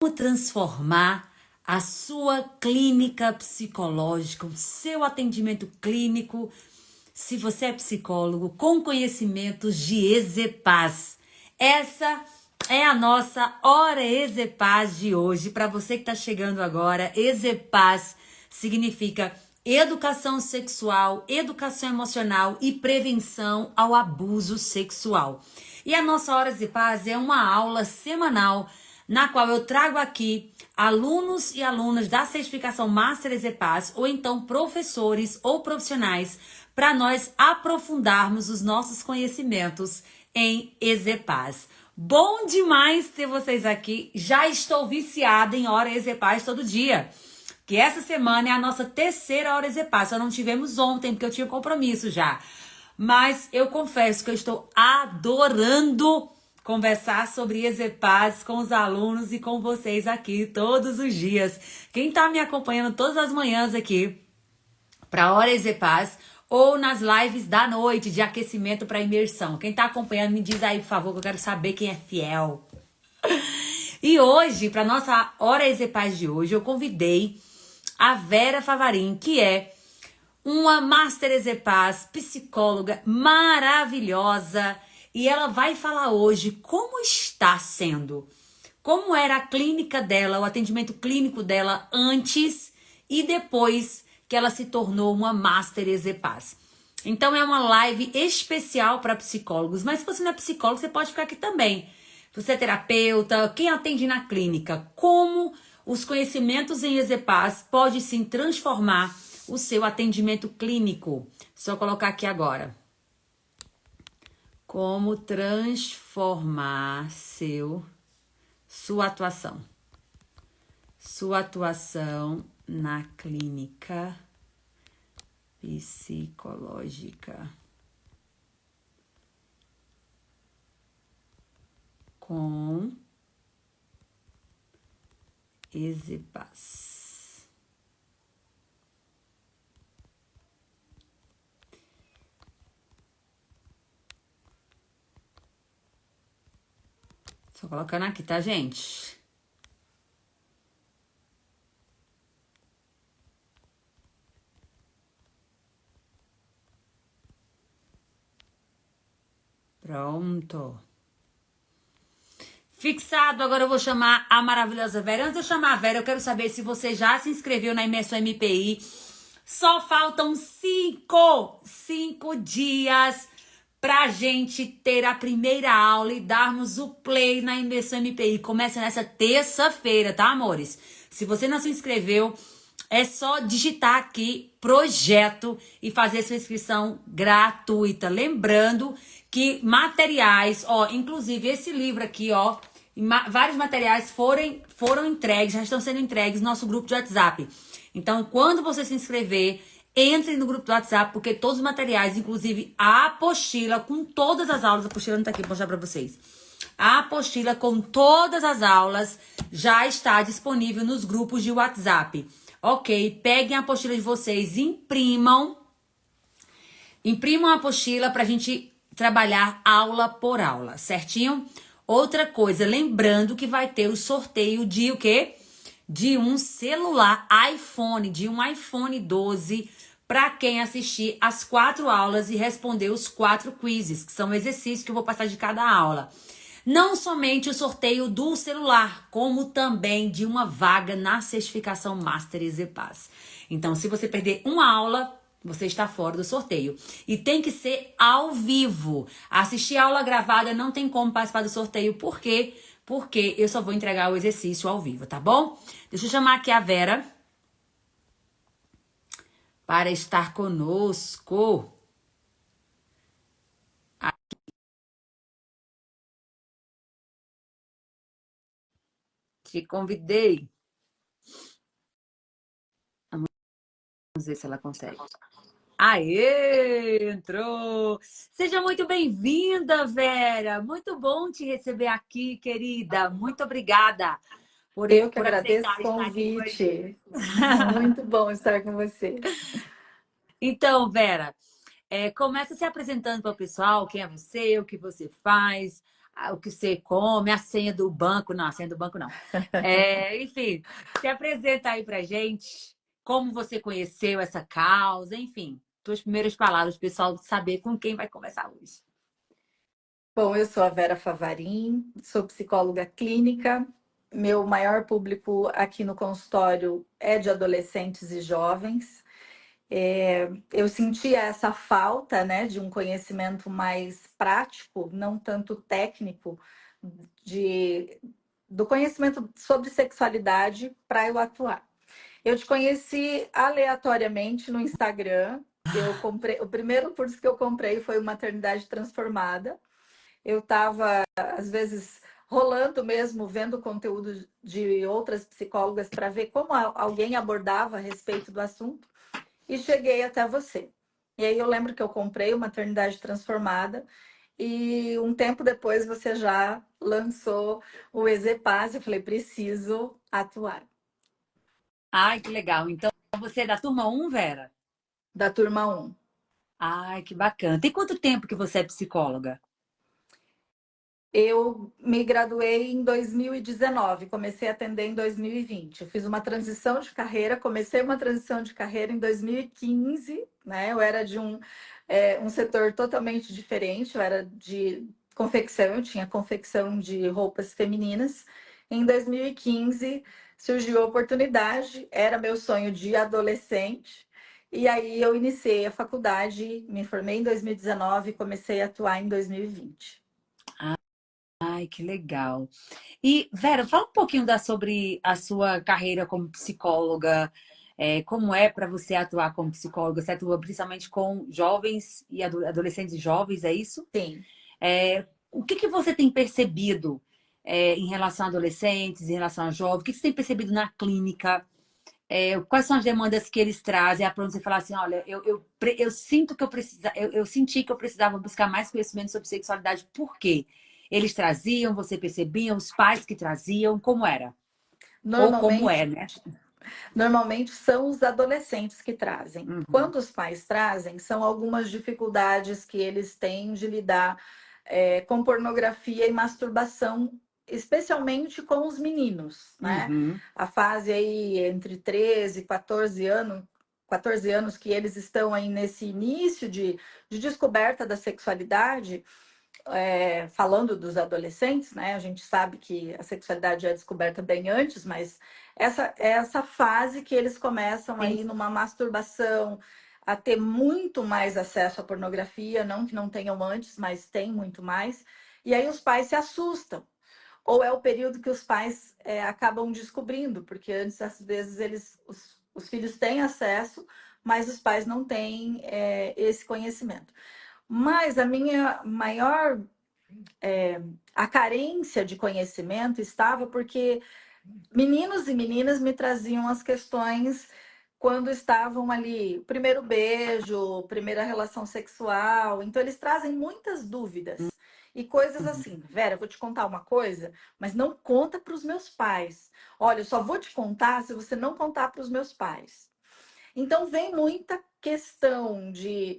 Como transformar a sua clínica psicológica, o seu atendimento clínico, se você é psicólogo, com conhecimentos de EZPAS. Essa é a nossa Hora EZPAS de hoje. Para você que está chegando agora, EZPAS significa educação sexual, educação emocional e prevenção ao abuso sexual. E a nossa Hora EZPAS é uma aula semanal na qual eu trago aqui alunos e alunas da certificação Master EZPAS ou então professores ou profissionais para nós aprofundarmos os nossos conhecimentos em EZPAS. Bom demais ter vocês aqui. Já estou viciada em Hora EZPAS todo dia. Que essa semana é a nossa terceira Hora EZPAS. Só não tivemos ontem, porque eu tinha compromisso já. Mas eu confesso que eu estou adorando conversar sobre EZPAS com os alunos e com vocês aqui todos os dias. Quem está me acompanhando todas as manhãs aqui para a Hora EZPAS ou nas lives da noite de aquecimento para imersão. Quem está acompanhando, me diz aí, por favor, que eu quero saber quem é fiel. E hoje, para nossa Hora EZPAS de hoje, eu convidei a Vera Favarin, que é uma Master EZPAS, psicóloga maravilhosa, e ela vai falar hoje como está sendo, como era a clínica dela, o atendimento clínico dela antes e depois que ela se tornou uma Master EZPAS. Então é uma live especial para psicólogos, mas se você não é psicólogo, você pode ficar aqui também. Você é terapeuta, quem atende na clínica, como os conhecimentos em EZPAS pode sim transformar o seu atendimento clínico. Só colocar aqui agora. Como transformar sua atuação. Sua atuação na clínica psicológica. Com EZPAS. Só colocando aqui, tá, gente? Pronto. Fixado, agora eu vou chamar a maravilhosa Vera. Antes de eu chamar a Vera, eu quero saber se você já se inscreveu na Imersão MPI. Só faltam 5 dias pra gente ter a primeira aula e darmos o play na Imersão MPI. Começa nessa terça-feira, tá, amores? Se você não se inscreveu, é só digitar aqui projeto e fazer sua inscrição gratuita. Lembrando que materiais, ó, inclusive esse livro aqui, ó, vários materiais foram entregues, já estão sendo entregues no nosso grupo de WhatsApp. Então, quando você se inscrever, entre no grupo do WhatsApp, porque todos os materiais, inclusive a apostila com todas as aulas, a apostila não tá aqui, vou mostrar pra vocês. A apostila com todas as aulas já está disponível nos grupos de WhatsApp. Ok, peguem a apostila de vocês, imprimam a apostila pra gente trabalhar aula por aula, certinho? Outra coisa, lembrando que vai ter o sorteio de o quê? De um celular iPhone, de um iPhone 12, para quem assistir as 4 aulas e responder os 4 quizzes, que são exercícios que eu vou passar de cada aula. Não somente o sorteio do celular, como também de uma vaga na certificação Master EZPAS. Então, se você perder uma aula, você está fora do sorteio. E tem que ser ao vivo. Assistir a aula gravada não tem como participar do sorteio. Por quê? Porque eu só vou entregar o exercício ao vivo, tá bom? Deixa eu chamar aqui a Vera para estar conosco. Te convidei. Vamos ver se ela consegue. Aê, entrou! Seja muito bem-vinda, Vera. Muito bom te receber aqui, querida. Muito obrigada Eu que por agradeço aceitar o estar aqui com a gente. convite. Muito bom estar com você. Então, Vera, começa se apresentando para o pessoal, quem é você, o que você faz. o que você come, a senha do banco. Não, a senha do banco não. Enfim, se apresenta aí pra gente como você conheceu essa causa, enfim, tuas primeiras palavras, o pessoal saber com quem vai conversar hoje. Bom, eu sou a Vera Favarin, sou psicóloga clínica. Meu maior público aqui no consultório é de adolescentes e jovens. Eu senti essa falta, né, de um conhecimento mais prático, não tanto técnico, de, do conhecimento sobre sexualidade para eu atuar. Eu te conheci aleatoriamente no Instagram. Eu comprei, o primeiro curso que eu comprei foi o Maternidade Transformada. Eu estava, às vezes, rolando mesmo, vendo conteúdo de outras psicólogas para ver como alguém abordava a respeito do assunto e cheguei até você. E aí eu lembro que eu comprei o Maternidade Transformada e um tempo depois você já lançou o Exepaz. Eu falei, preciso atuar. Ai, que legal. Então, você é da turma um, Vera? Da turma um. Ai, que bacana. Tem quanto tempo que você é psicóloga? Eu me graduei em 2019, comecei a atender em 2020. Eu fiz uma transição de carreira, comecei uma transição de carreira em 2015, né? Eu era de um setor totalmente diferente, eu era de confecção, eu tinha confecção de roupas femininas. Em 2015 surgiu a oportunidade, era meu sonho de adolescente, e aí eu iniciei a faculdade, me formei em 2019 e comecei a atuar em 2020. Ai, que legal. E, Vera, fala um pouquinho sobre a sua carreira como psicóloga. Como é para você atuar como psicóloga? Você atua principalmente com jovens e adolescentes e jovens, é isso? Sim. O que que você tem percebido, em relação a adolescentes, em relação a jovens? O que que você tem percebido na clínica? Quais são as demandas que eles trazem? É para você falar assim, olha, eu sinto que eu senti que eu precisava buscar mais conhecimento sobre sexualidade. Por quê? Eles traziam, você percebia, os pais que traziam, como era? Ou como Normalmente, é, né? normalmente são os adolescentes que trazem. Uhum, Quando os pais trazem, são algumas dificuldades que eles têm de lidar com pornografia e masturbação, especialmente com os meninos, né? uhum. A fase aí entre 13 e 14 anos que eles estão aí nesse início de descoberta da sexualidade. Falando dos adolescentes, né? A gente sabe que a sexualidade é descoberta bem antes, mas essa é essa fase que eles começam Sim, aí numa masturbação, a ter muito mais acesso à pornografia, não que não tenham antes, mas tem muito mais. E aí os pais se assustam. Ou é o período que os pais acabam descobrindo, porque antes, às vezes, os filhos têm acesso, mas os pais não têm esse conhecimento. Mas a minha maior a carência de conhecimento estava porque meninos e meninas me traziam as questões quando estavam ali, primeiro beijo, primeira relação sexual. Então, eles trazem muitas dúvidas e coisas assim. Vera, eu vou te contar uma coisa, mas não conta para os meus pais. Olha, eu só vou te contar se você não contar para os meus pais. Então vem muita questão de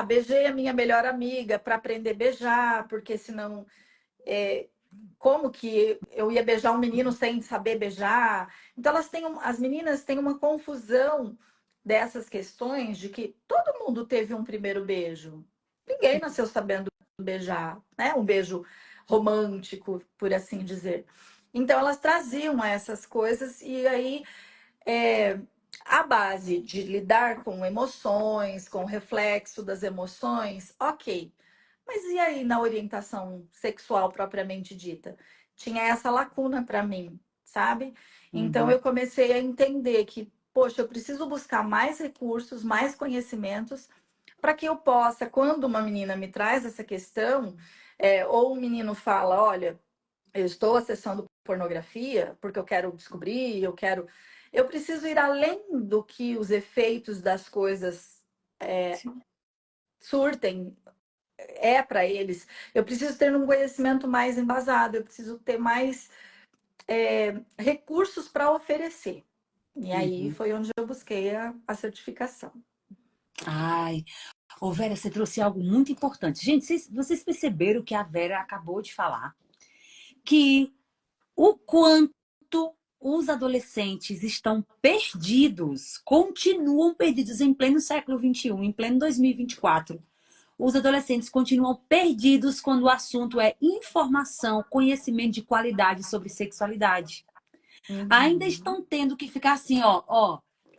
beijei a minha melhor amiga para aprender a beijar, porque senão como que eu ia beijar um menino sem saber beijar? Então as meninas têm uma confusão dessas questões de que todo mundo teve um primeiro beijo. Ninguém nasceu sabendo beijar, né? Um beijo romântico, por assim dizer. Então elas traziam essas coisas e aí é, a base de lidar com emoções, com o reflexo das emoções, ok. Mas e aí na orientação sexual propriamente dita? Tinha essa lacuna para mim, sabe? Então uhum. eu comecei a entender que, poxa, eu preciso buscar mais recursos, mais conhecimentos, para que eu possa, quando uma menina me traz essa questão, ou um menino fala, olha, eu estou acessando pornografia porque eu quero descobrir, eu preciso ir além do que os efeitos das coisas Sim. surtem para eles. Eu preciso ter um conhecimento mais embasado, eu preciso ter mais recursos para oferecer. E aí Uhum. foi onde eu busquei a certificação. Ai. Ô, Vera, você trouxe algo muito importante. Gente, vocês perceberam que a Vera acabou de falar? Que o quanto os adolescentes estão perdidos, continuam perdidos em pleno século XXI, em pleno 2024. Os adolescentes continuam perdidos quando o assunto é informação, conhecimento de qualidade sobre sexualidade. Ainda Uhum. estão tendo que ficar assim,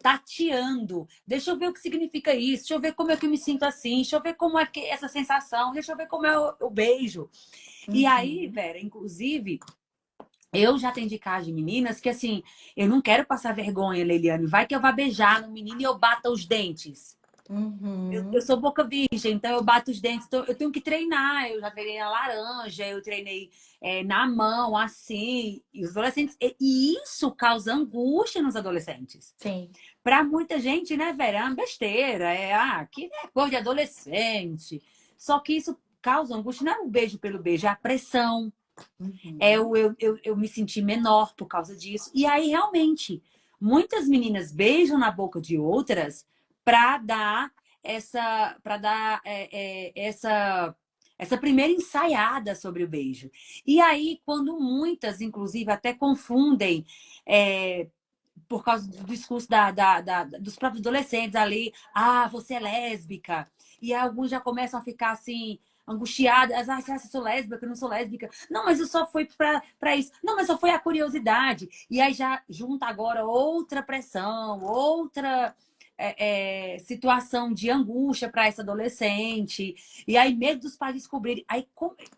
tateando. Deixa eu ver o que significa isso, deixa eu ver como é que eu me sinto assim, deixa eu ver como é que é essa sensação, deixa eu ver como é o beijo. E aí, Uhum. Vera, inclusive, eu já atendi casos de meninas que assim, eu não quero passar vergonha, Leiliane. Vai que eu vá beijar no menino e eu bata os dentes. Eu Uhum. sou boca virgem, então eu bato os dentes. Então eu tenho que treinar. Eu já treinei na laranja, eu treinei na mão, assim. E os adolescentes. E isso causa angústia nos adolescentes. Sim. Para muita gente, né, Vera? É uma besteira. Que é coisa de adolescente. Só que isso causa angústia. Não é o beijo pelo beijo, é a pressão. Uhum. Eu me senti menor por causa disso. E aí, realmente, muitas meninas beijam na boca de outras para dar essa primeira ensaiada sobre o beijo. E aí, quando muitas, inclusive, até confundem é, por causa do discurso dos próprios adolescentes ali, você é lésbica. E alguns já começam a ficar assim, angustiadas, você acha que eu sou lésbica, eu não sou lésbica. Não, mas eu só fui para isso. Não, mas só foi a curiosidade. E aí já junta agora outra pressão, outra situação de angústia para essa adolescente. E aí, medo dos pais descobrirem. Aí,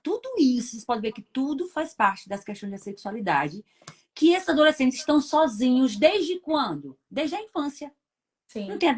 tudo isso, vocês podem ver que tudo faz parte das questões da sexualidade que esses adolescentes estão sozinhos desde quando? Desde a infância. Não Sim. tem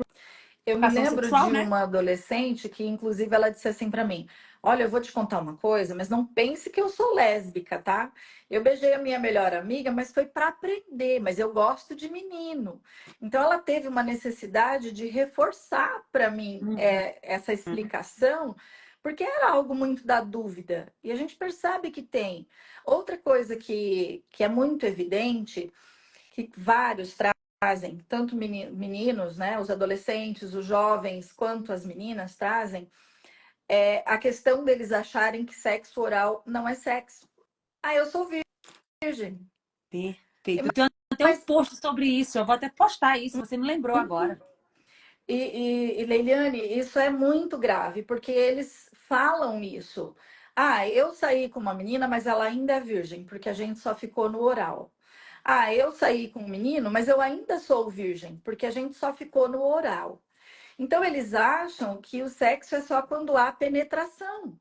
Eu me educação lembro sexual, de né? uma adolescente que, inclusive, ela disse assim para mim: Olha, eu vou te contar uma coisa, mas não pense que eu sou lésbica, tá? Eu beijei a minha melhor amiga, mas foi para aprender, mas eu gosto de menino. Então, ela teve uma necessidade de reforçar para mim Uhum. essa explicação, porque era algo muito da dúvida. E a gente percebe que tem. Outra coisa que é muito evidente que vários trazem, tanto meninos, né, os adolescentes, os jovens, quanto as meninas trazem, é a questão deles acharem que sexo oral não é sexo. Ah, eu sou virgem. Perfeito. Eu tenho até um Mas, post sobre isso. Eu vou até postar isso. Você me lembrou agora. Leiliane, isso é muito grave, porque eles falam isso. Ah, eu saí com uma menina, mas ela ainda é virgem, porque a gente só ficou no oral. Ah, eu saí com um menino, mas eu ainda sou virgem, porque a gente só ficou no oral. Então, eles acham que o sexo é só quando há penetração.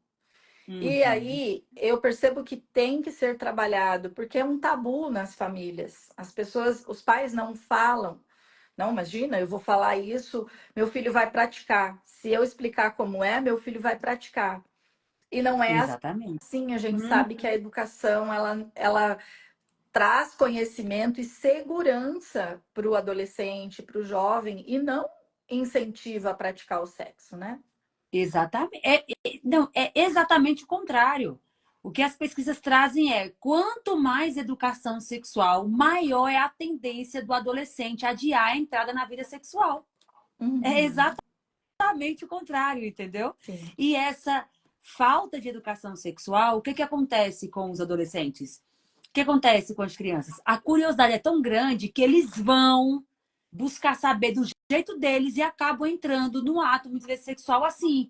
E Uhum. aí eu percebo que tem que ser trabalhado, porque é um tabu nas famílias. As pessoas, os pais não falam. Não, imagina, eu vou falar isso, meu filho vai praticar. Se eu explicar como é, meu filho vai praticar. E não é Exatamente. assim. A gente Uhum. sabe que a educação ela traz conhecimento e segurança para o adolescente, para o jovem, e não incentiva a praticar o sexo, né? Exatamente. Não, é exatamente o contrário. O que as pesquisas trazem é quanto mais educação sexual, maior é a tendência do adolescente a adiar a entrada na vida sexual. É Uhum, exatamente o contrário, entendeu? sim. E essa falta de educação sexual, o que que acontece com os adolescentes? O que acontece com as crianças? A curiosidade é tão grande que eles vão buscar saber do jeito deles e acabam entrando no ato, muitas vezes, sexual assim.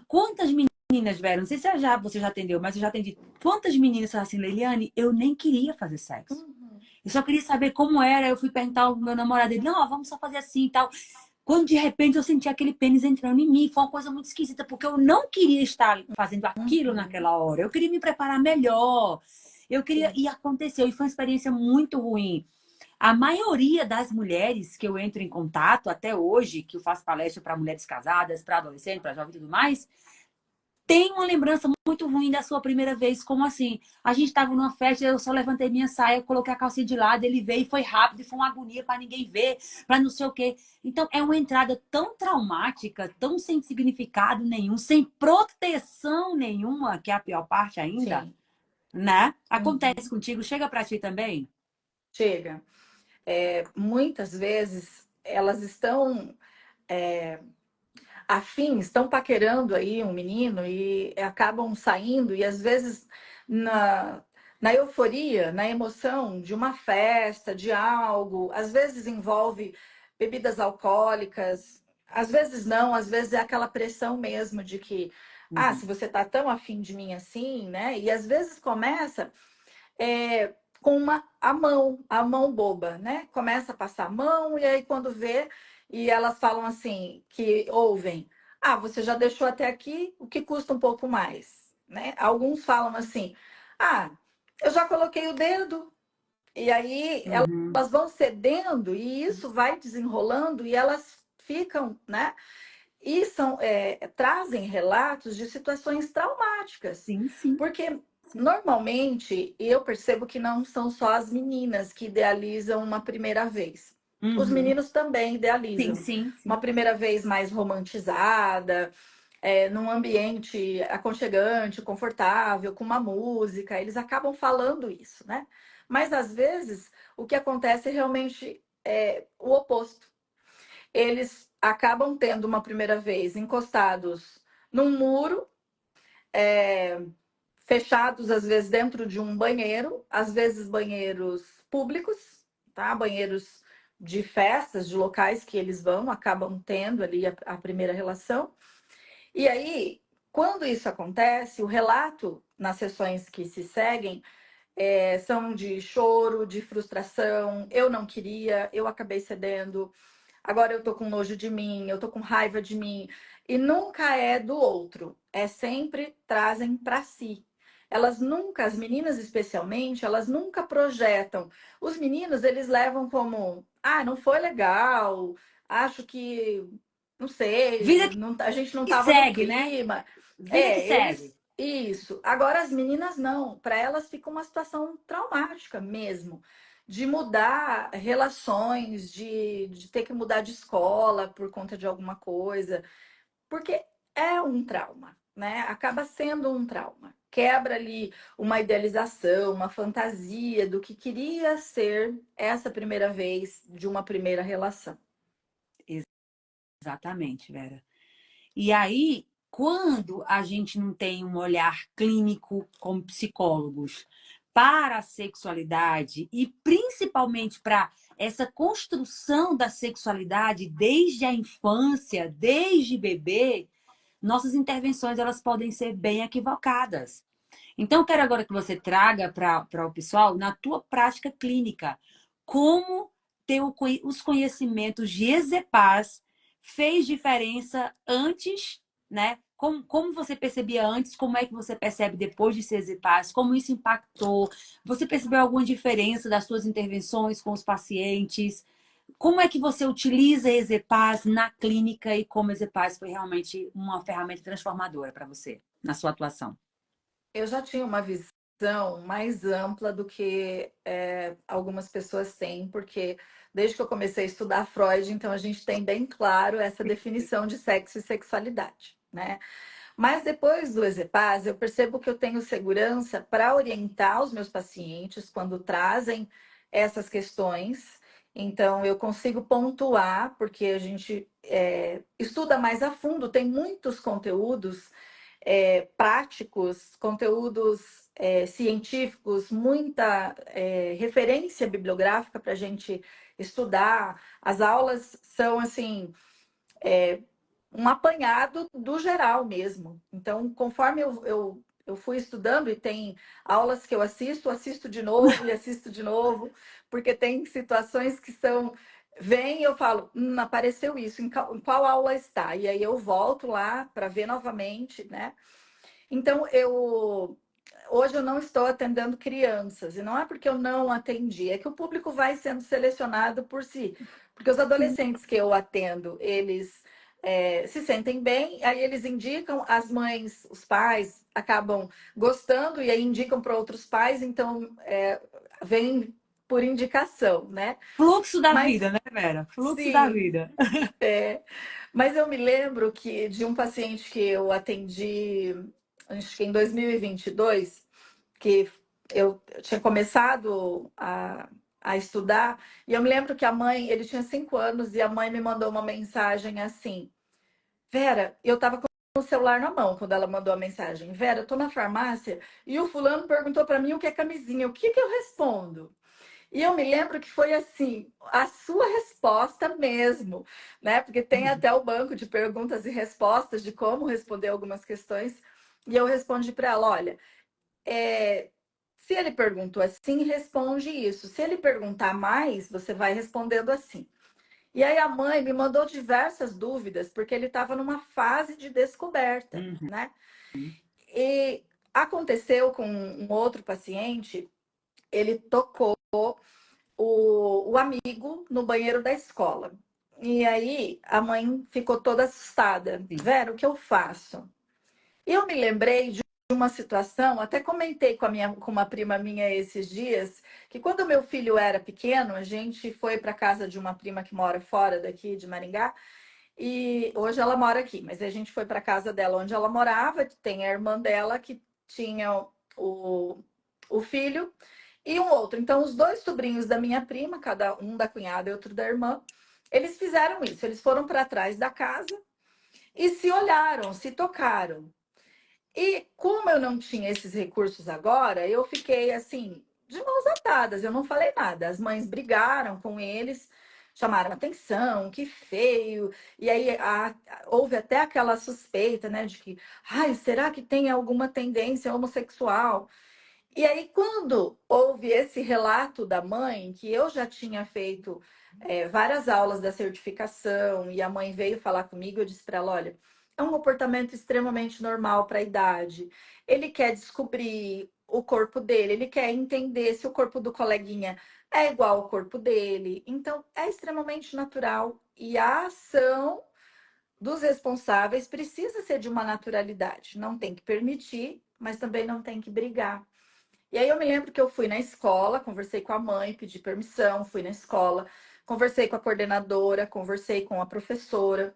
Quantas meninas, Vera? Não sei se você já atendeu, mas eu já atendi. Quantas meninas falaram assim, Leiliane, eu nem queria fazer sexo. Uhum, Eu só queria saber como era. Eu fui perguntar ao meu namorado, ele, não, vamos só fazer assim e tal. Quando de repente eu senti aquele pênis entrando em mim, foi uma coisa muito esquisita, porque eu não queria estar fazendo aquilo uhum, naquela hora. Eu queria me preparar melhor. Eu queria. sim. E aconteceu, e foi uma experiência muito ruim. A maioria das mulheres que eu entro em contato até hoje, que eu faço palestra para mulheres casadas, para adolescentes, para jovens e tudo mais, tem uma lembrança muito ruim da sua primeira vez. Como assim? A gente estava numa festa, eu só levantei minha saia, coloquei a calcinha de lado, ele veio e foi rápido, e foi uma agonia para ninguém ver, para não sei o quê. Então, é uma entrada tão traumática, tão sem significado nenhum, sem proteção nenhuma, que é a pior parte ainda, Sim. né? Uhum. Acontece contigo, chega para ti também? Chega. Muitas vezes elas estão afins, estão paquerando aí um menino e acabam saindo, e às vezes na euforia, na emoção de uma festa, de algo, às vezes envolve bebidas alcoólicas, às vezes não, às vezes é aquela pressão mesmo de que, ah, Uhum. se você tá tão afim de mim assim, né? E às vezes começa com a mão boba, né? Começa a passar a mão, e aí quando vê, e elas falam assim, que ouvem, ah, você já deixou até aqui, o que custa um pouco mais, né? Alguns falam assim, ah, eu já coloquei o dedo, e aí Uhum. elas vão cedendo, e isso vai desenrolando, e elas ficam, né? E trazem relatos de situações traumáticas, Sim, sim, porque sim. normalmente eu percebo que não são só as meninas que idealizam uma primeira vez. Os Uhum. meninos também Sim, idealizam sim, uma sim. primeira vez mais romantizada, num ambiente aconchegante, confortável, com uma música. Eles acabam falando isso, né? Mas às vezes o que acontece é realmente o oposto. Eles acabam tendo uma primeira vez encostados num muro, é, fechados às vezes dentro de um banheiro, às vezes banheiros públicos, tá? Banheiros de festas, de locais que eles vão, acabam tendo ali a primeira relação. E aí, quando isso acontece, o relato nas sessões que se seguem são de choro, de frustração, eu não queria, eu acabei cedendo, agora eu tô com nojo de mim, eu tô com raiva de mim. E nunca é do outro, é sempre trazem para si. Elas nunca, as meninas especialmente, elas nunca projetam. Os meninos, eles levam como, ah, não foi legal, acho que, não sei, Vida a gente não que tava no segue, né? clima. Vida que segue. Isso. Agora as meninas não, para elas fica uma situação traumática mesmo de mudar relações, de ter que mudar de escola por conta de alguma coisa, porque é um trauma, né? Acaba sendo um trauma. Quebra ali uma idealização, uma fantasia do que queria ser essa primeira vez de uma primeira relação. Exatamente, Vera. E aí, quando a gente não tem um olhar clínico como psicólogos para a sexualidade e principalmente para essa construção da sexualidade desde a infância, desde bebê, nossas intervenções elas podem ser bem equivocadas. Então, eu quero agora que você traga para o pessoal, na tua prática clínica, como ter os conhecimentos de EZPAS fez diferença antes, né? Como você percebia antes, como é que você percebe depois de ser EZPAS, como isso impactou? Você percebeu alguma diferença das suas intervenções com os pacientes? Como é que você utiliza EZPAS na clínica e como EZPAS foi realmente uma ferramenta transformadora para você, na sua atuação? Eu já tinha uma visão mais ampla do que algumas pessoas têm, porque desde que eu comecei a estudar Freud, então a gente tem bem claro essa definição de sexo e sexualidade, né? Mas depois do Exepaz, eu percebo que eu tenho segurança para orientar os meus pacientes quando trazem essas questões. Então, eu consigo pontuar, porque a gente estuda mais a fundo, tem muitos conteúdos práticos, conteúdos científicos, muita referência bibliográfica para a gente estudar. As aulas são assim um apanhado do geral mesmo. Então, conforme eu fui estudando, e tem aulas que eu assisto, assisto de novo e assisto de novo, porque tem situações que são. Vem e eu falo, apareceu isso, em qual aula está? E aí eu volto lá para ver novamente, né? Então, hoje eu não estou atendendo crianças, e não é porque eu não atendi, é que o público vai sendo selecionado por si. Porque os adolescentes que eu atendo, eles se sentem bem, aí eles indicam, as mães, os pais acabam gostando e aí indicam para outros pais, então vem por indicação, né? Fluxo da Mas vida, né, Vera? Fluxo da sim, vida. mas eu me lembro que de um paciente que eu atendi, acho que em 2022, que eu tinha começado a estudar, e eu me lembro que a mãe, ele tinha 5 anos, e a mãe me mandou uma mensagem assim: Vera, eu tava com o celular na mão quando ela mandou a mensagem. Vera, eu tô na farmácia e o fulano perguntou pra mim o que é camisinha. O que que eu respondo? E eu me lembro que foi assim, a sua resposta mesmo, né? Porque tem até o banco de perguntas e respostas de como responder algumas questões. E eu respondi para ela: olha, se ele perguntou assim, responde isso. Se ele perguntar mais, você vai respondendo assim. E aí a mãe me mandou diversas dúvidas, porque ele estava numa fase de descoberta, Uhum. né? E aconteceu com um outro paciente, ele tocou o amigo no banheiro da escola. E aí a mãe ficou toda assustada. Sim. Vera, o que eu faço? E eu me lembrei de uma situação, até comentei com uma prima minha esses dias, que quando meu filho era pequeno, a gente foi para casa de uma prima que mora fora daqui de Maringá, e hoje ela mora aqui, mas a gente foi para casa dela onde ela morava, tem a irmã dela que tinha o filho e um outro. Então, os dois sobrinhos da minha prima, cada um da cunhada e outro da irmã, eles fizeram isso. Eles foram para trás da casa e se olharam, se tocaram. E como eu não tinha esses recursos agora, eu fiquei assim, de mãos atadas, eu não falei nada. As mães brigaram com eles, chamaram atenção, que feio. E aí houve até aquela suspeita, né, de que, ai, será que tem alguma tendência homossexual? E aí, quando houve esse relato da mãe, que eu já tinha feito várias aulas da certificação, e a mãe veio falar comigo, eu disse para ela: olha, é um comportamento extremamente normal para a idade. Ele quer descobrir o corpo dele, ele quer entender se o corpo do coleguinha é igual ao corpo dele. Então, é extremamente natural. E a ação dos responsáveis precisa ser de uma naturalidade. Não tem que permitir, mas também não tem que brigar. E aí eu me lembro que eu fui na escola, conversei com a mãe, pedi permissão, fui na escola, conversei com a coordenadora, conversei com a professora,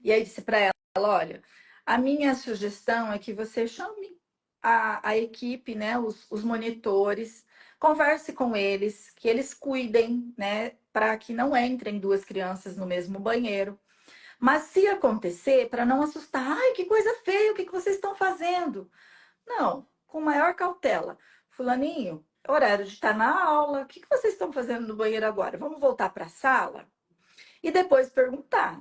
e aí disse para ela, olha, a minha sugestão é que você chame a equipe, né, os monitores, converse com eles, que eles cuidem, né, para que não entrem duas crianças no mesmo banheiro. Mas se acontecer, para não assustar, ai, que coisa feia, o que que vocês estão fazendo? Não, com maior cautela. Fulaninho, é horário de estar na aula. O que que vocês estão fazendo no banheiro agora? Vamos voltar para a sala? E depois perguntar: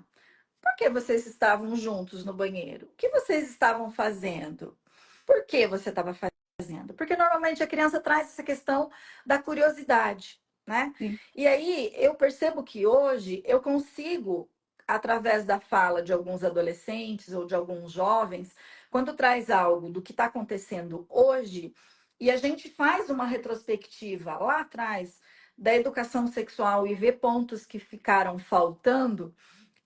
por que vocês estavam juntos no banheiro? O que vocês estavam fazendo? Por que você estava fazendo? Porque normalmente a criança traz essa questão da curiosidade, né? Sim. E aí eu percebo que hoje eu consigo, através da fala de alguns adolescentes ou de alguns jovens, quando traz algo do que está acontecendo hoje, e a gente faz uma retrospectiva lá atrás da educação sexual e vê pontos que ficaram faltando,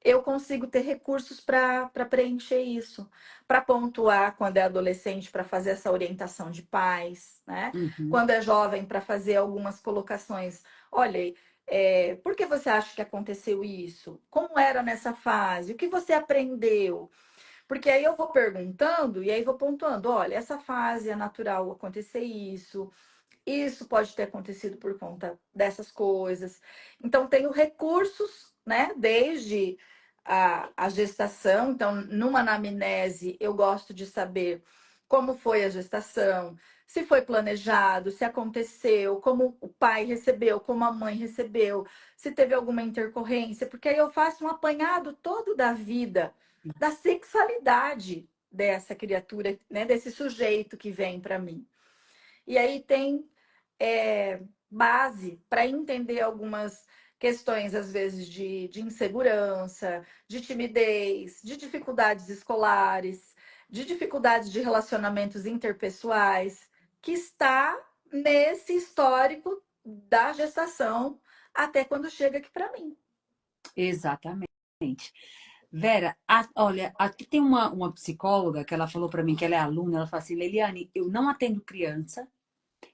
eu consigo ter recursos para preencher isso, para pontuar quando é adolescente, para fazer essa orientação de pais, né? Uhum. Quando é jovem, para fazer algumas colocações. Olha, por que você acha que aconteceu isso? Como era nessa fase? O que você aprendeu? Porque aí eu vou perguntando e aí vou pontuando. Olha, essa fase é natural acontecer isso. Isso pode ter acontecido por conta dessas coisas. Então, tenho recursos, né? Desde a gestação. Então, numa anamnese, eu gosto de saber como foi a gestação, se foi planejado, se aconteceu, como o pai recebeu, como a mãe recebeu, se teve alguma intercorrência, porque aí eu faço um apanhado todo da vida, da sexualidade dessa criatura, né? Desse sujeito que vem para mim. E aí tem base para entender algumas questões, às vezes, de insegurança, de timidez, de dificuldades escolares, de dificuldades de relacionamentos interpessoais, que está nesse histórico da gestação até quando chega aqui para mim. Exatamente. Vera, olha, aqui tem uma psicóloga que ela falou para mim que ela é aluna, ela falou assim, Leliane, eu não atendo criança,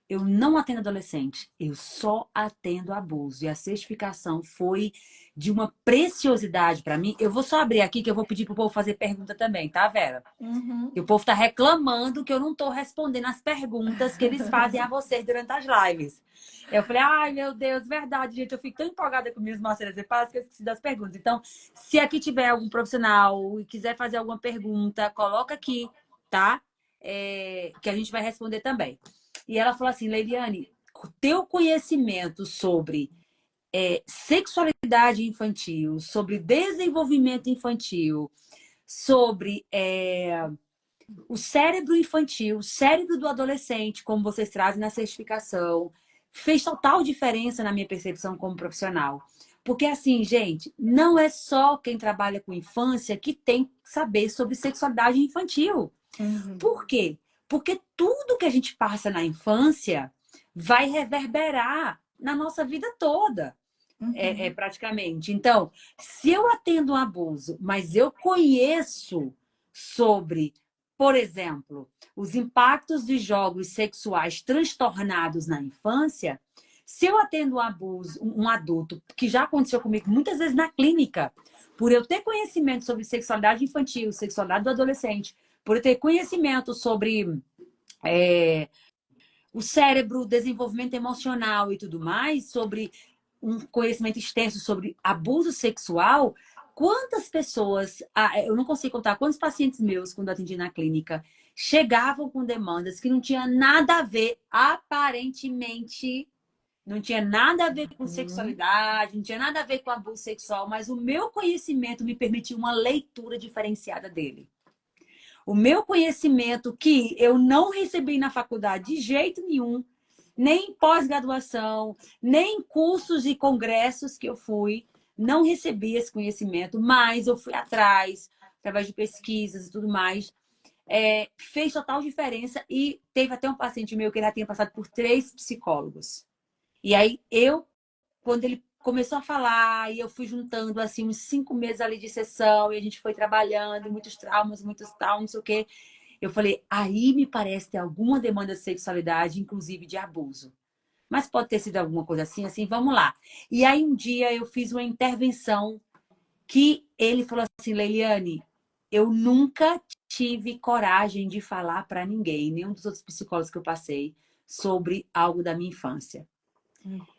eu não atendo adolescente, eu só atendo abuso. E a certificação foi de uma preciosidade para mim. Eu vou só abrir aqui que eu vou pedir pro povo fazer pergunta também, tá, Vera? Uhum. E o povo tá reclamando que eu não tô respondendo as perguntas que eles fazem a vocês durante as lives. Eu falei, ai meu Deus, verdade, gente, eu fico tão empolgada com minhas masters de paz que eu esqueci das perguntas. Então, se aqui tiver algum profissional e quiser fazer alguma pergunta, coloca aqui, tá? Que a gente vai responder também. E ela falou assim, Leiliane, o teu conhecimento sobre sexualidade infantil, sobre desenvolvimento infantil, sobre o cérebro infantil, o cérebro do adolescente, como vocês trazem na certificação, fez total diferença na minha percepção como profissional. Porque, assim, gente, não é só quem trabalha com infância que tem que saber sobre sexualidade infantil. Uhum. Por quê? Porque tudo que a gente passa na infância vai reverberar na nossa vida toda, Uhum. praticamente. Então, se eu atendo um abuso, mas eu conheço sobre, por exemplo, os impactos de jogos sexuais transtornados na infância, se eu atendo um abuso, um adulto, que já aconteceu comigo muitas vezes na clínica, por eu ter conhecimento sobre sexualidade infantil, sexualidade do adolescente, por eu ter conhecimento sobre o cérebro, desenvolvimento emocional e tudo mais, sobre um conhecimento extenso sobre abuso sexual, quantas pessoas, eu não consigo contar quantos pacientes meus, quando eu atendi na clínica, chegavam com demandas que não tinha nada a ver, aparentemente, não tinha nada a ver com Uhum. sexualidade, não tinha nada a ver com abuso sexual, mas o meu conhecimento me permitiu uma leitura diferenciada dele. O meu conhecimento que eu não recebi na faculdade de jeito nenhum, nem em pós-graduação, nem em cursos e congressos que eu fui, não recebi esse conhecimento, mas eu fui atrás, através de pesquisas e tudo mais. Fez total diferença e teve até um paciente meu que ele já tinha passado por 3 psicólogos. E aí quando ele começou a falar, e eu fui juntando assim uns 5 meses ali de sessão, e a gente foi trabalhando, muitos traumas, não sei o quê. Eu falei, aí me parece ter alguma demanda de sexualidade, inclusive de abuso. Mas pode ter sido alguma coisa assim, assim, vamos lá. E aí um dia eu fiz uma intervenção que ele falou assim, Leiliane, eu nunca tive coragem de falar para ninguém, nenhum dos outros psicólogos que eu passei, sobre algo da minha infância.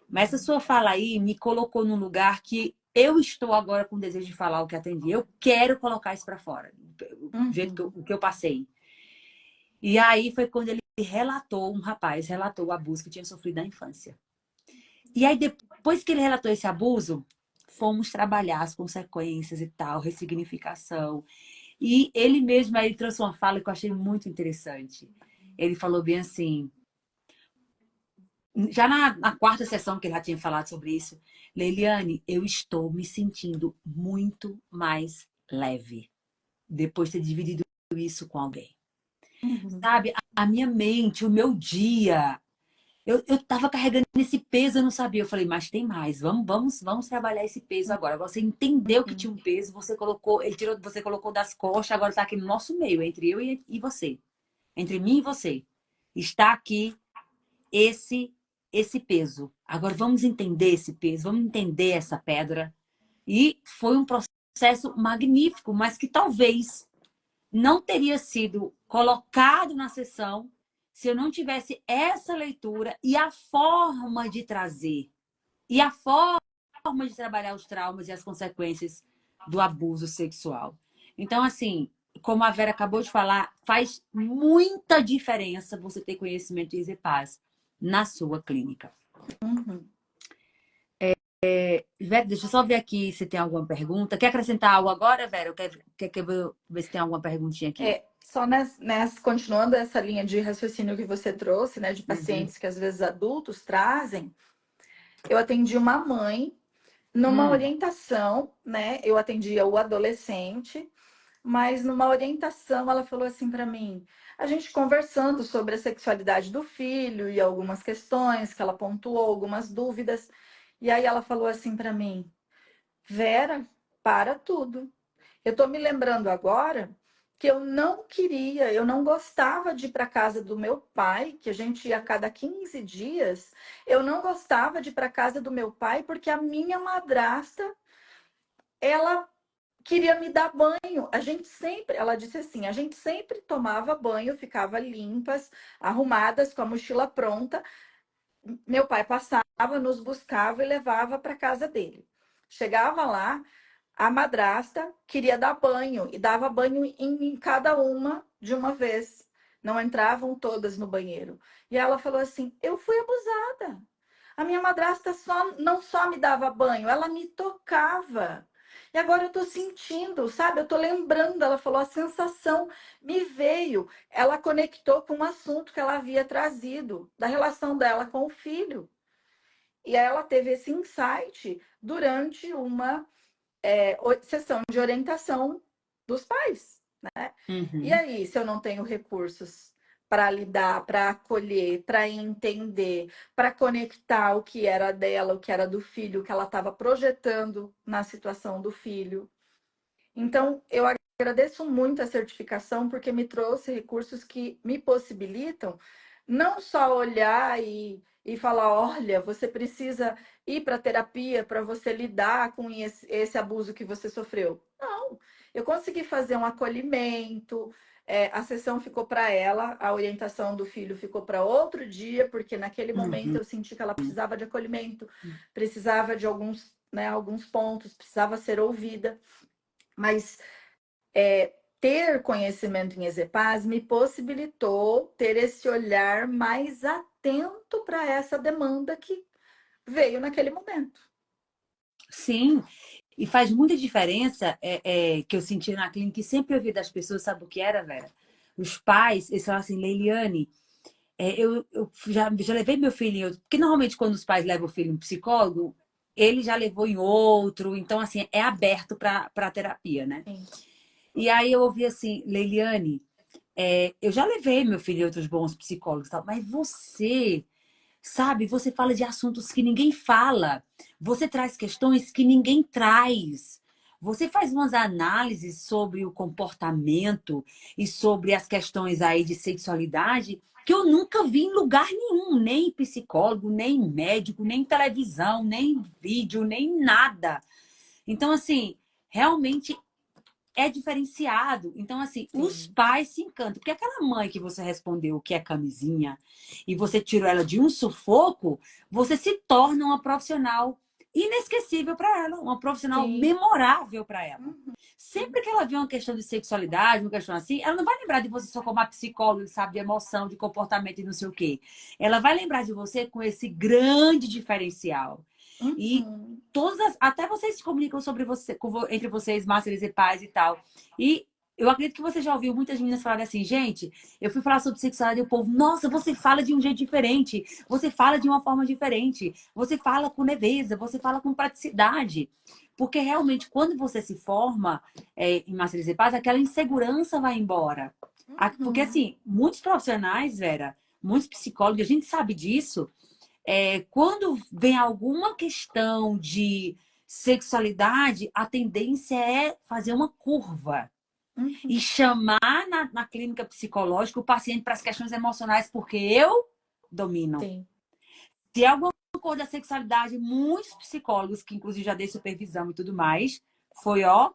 Mas essa sua fala aí me colocou num lugar que eu estou agora com desejo de falar o que atendi. Eu quero colocar isso para fora, do jeito Uhum. o que eu passei. E aí foi quando um rapaz relatou o abuso que tinha sofrido na infância. E aí, depois que ele relatou esse abuso, fomos trabalhar as consequências e tal, ressignificação. E ele mesmo aí trouxe uma fala que eu achei muito interessante. Ele falou bem assim, já na quarta sessão que ele já tinha falado sobre isso, Leiliane, eu estou me sentindo muito mais leve depois de ter dividido isso com alguém. Uhum. Sabe, a minha mente, o meu dia, eu tava carregando esse peso, eu não sabia. Eu falei, mas tem mais, vamos trabalhar esse peso agora. Agora você entendeu que Uhum. tinha um peso, você colocou, ele tirou, você colocou das costas, agora tá aqui no nosso meio, entre eu e você. Entre mim e você. Está aqui esse esse peso. Agora vamos entender esse peso, vamos entender essa pedra. E foi um processo magnífico, mas que talvez não teria sido colocado na sessão se eu não tivesse essa leitura e a forma de trazer, e a forma de trabalhar os traumas e as consequências do abuso sexual. Então, assim, como a Vera acabou de falar, faz muita diferença você ter conhecimento de Izepaz na sua clínica. Uhum. Vera, deixa eu só ver aqui se tem alguma pergunta. Quer acrescentar algo agora, Vera? Quer que eu ver se tem alguma perguntinha aqui? Só continuando essa linha de raciocínio que você trouxe, né, de Uhum. pacientes que às vezes adultos trazem, eu atendi uma mãe numa Hum. orientação, né? Eu atendia o adolescente, mas numa orientação ela falou assim para mim, a gente conversando sobre a sexualidade do filho e algumas questões que ela pontuou, algumas dúvidas, e aí ela falou assim para mim, Vera, para tudo. Eu tô me lembrando agora que eu não queria, eu não gostava de ir para casa do meu pai, que a gente ia a cada 15 dias. Eu não gostava de ir para casa do meu pai porque a minha madrasta, ela queria me dar banho. A gente sempre, ela disse assim, a gente sempre tomava banho, ficava limpas, arrumadas, com a mochila pronta. Meu pai passava, nos buscava e levava para casa dele. Chegava lá, a madrasta queria dar banho e dava banho em cada uma de uma vez. Não entravam todas no banheiro. E ela falou assim: eu fui abusada. A minha madrasta não só me dava banho, ela me tocava. E agora eu tô sentindo, sabe? Eu tô lembrando. Ela falou: a sensação me veio. Ela conectou com um assunto que ela havia trazido, da relação dela com o filho. E aí ela teve esse insight durante uma sessão de orientação dos pais, né? E Uhum. aí, se eu não tenho recursos para lidar, para acolher, para entender, para conectar o que era dela, o que era do filho, o que ela estava projetando na situação do filho. Então, eu agradeço muito a certificação porque me trouxe recursos que me possibilitam não só olhar e falar, olha, você precisa ir para terapia para você lidar com esse abuso que você sofreu. Não, eu consegui fazer um acolhimento, a sessão ficou para ela, a orientação do filho ficou para outro dia, porque naquele momento Uhum. eu senti que ela precisava de acolhimento, precisava de alguns, né, alguns pontos, precisava ser ouvida. Mas ter conhecimento em Exepaz me possibilitou ter esse olhar mais atento para essa demanda que veio naquele momento. Sim, e faz muita diferença que eu senti na clínica e sempre ouvi das pessoas, sabe o que era, Vera? Os pais, eles falam assim, Leiliane, eu já levei meu filho em outro, porque normalmente quando os pais levam o filho em um psicólogo, ele já levou em outro, então assim, é aberto para terapia, né? Sim, E aí eu ouvi assim, Leiliane, eu já levei meu filho em outros bons psicólogos, e tal, mas você, sabe, você fala de assuntos que ninguém fala, você traz questões que ninguém traz. Você faz umas análises sobre o comportamento e sobre as questões aí de sexualidade que eu nunca vi em lugar nenhum, nem psicólogo, nem médico, nem televisão, nem vídeo, nem nada. Então, assim, realmente é diferenciado. Então, assim, os sim. pais se encantam. Porque aquela mãe que você respondeu que é camisinha e você tirou ela de um sufoco, você se torna uma profissional inesquecível para ela, uma profissional Sim. memorável para ela. Uhum. Sempre que ela vê uma questão de sexualidade, uma questão assim, ela não vai lembrar de você só como uma psicóloga, sabe, de emoção, de comportamento e não sei o quê. Ela vai lembrar de você com esse grande diferencial. E Uhum. até vocês se comunicam sobre você, entre vocês, masters e pais e tal. E eu acredito que você já ouviu muitas meninas falarem assim, gente, eu fui falar sobre sexualidade e o povo, nossa, você fala de um jeito diferente, você fala de uma forma diferente, você fala com leveza, você fala com praticidade. Porque realmente, quando você se forma em Masters e Paz, aquela insegurança vai embora. Porque, Uhum. assim, muitos profissionais, Vera, muitos psicólogos, a gente sabe disso, quando vem alguma questão de sexualidade, a tendência é fazer uma curva e Uhum. chamar na clínica psicológica o paciente para as questões emocionais, porque eu domino. Sim. Se é alguma coisa da sexualidade, muitos psicólogos, que inclusive já dei supervisão e tudo mais, foi, ó,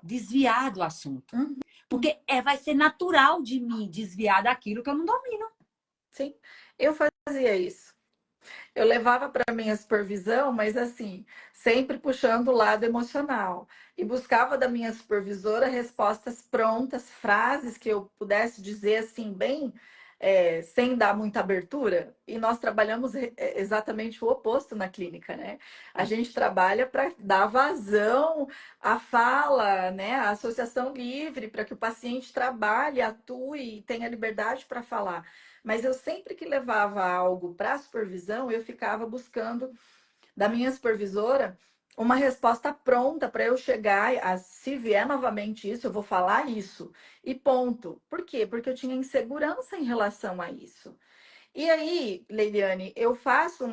desviar do assunto. Uhum. Porque vai ser natural de mim desviar daquilo que eu não domino. Sim. Eu fazia isso. Eu levava para minha supervisão, mas assim, sempre puxando o lado emocional. E buscava da minha supervisora respostas prontas, frases que eu pudesse dizer assim, bem, sem dar muita abertura. E nós trabalhamos exatamente o oposto na clínica, né? A gente trabalha para dar vazão à fala, né? À associação livre, para que o paciente trabalhe, atue e tenha liberdade para falar. Mas eu sempre que levava algo para a supervisão, eu ficava buscando da minha supervisora uma resposta pronta para eu chegar a, se vier novamente isso, eu vou falar isso. E ponto. Por quê? Porque eu tinha insegurança em relação a isso. E aí, Leiliane, eu faço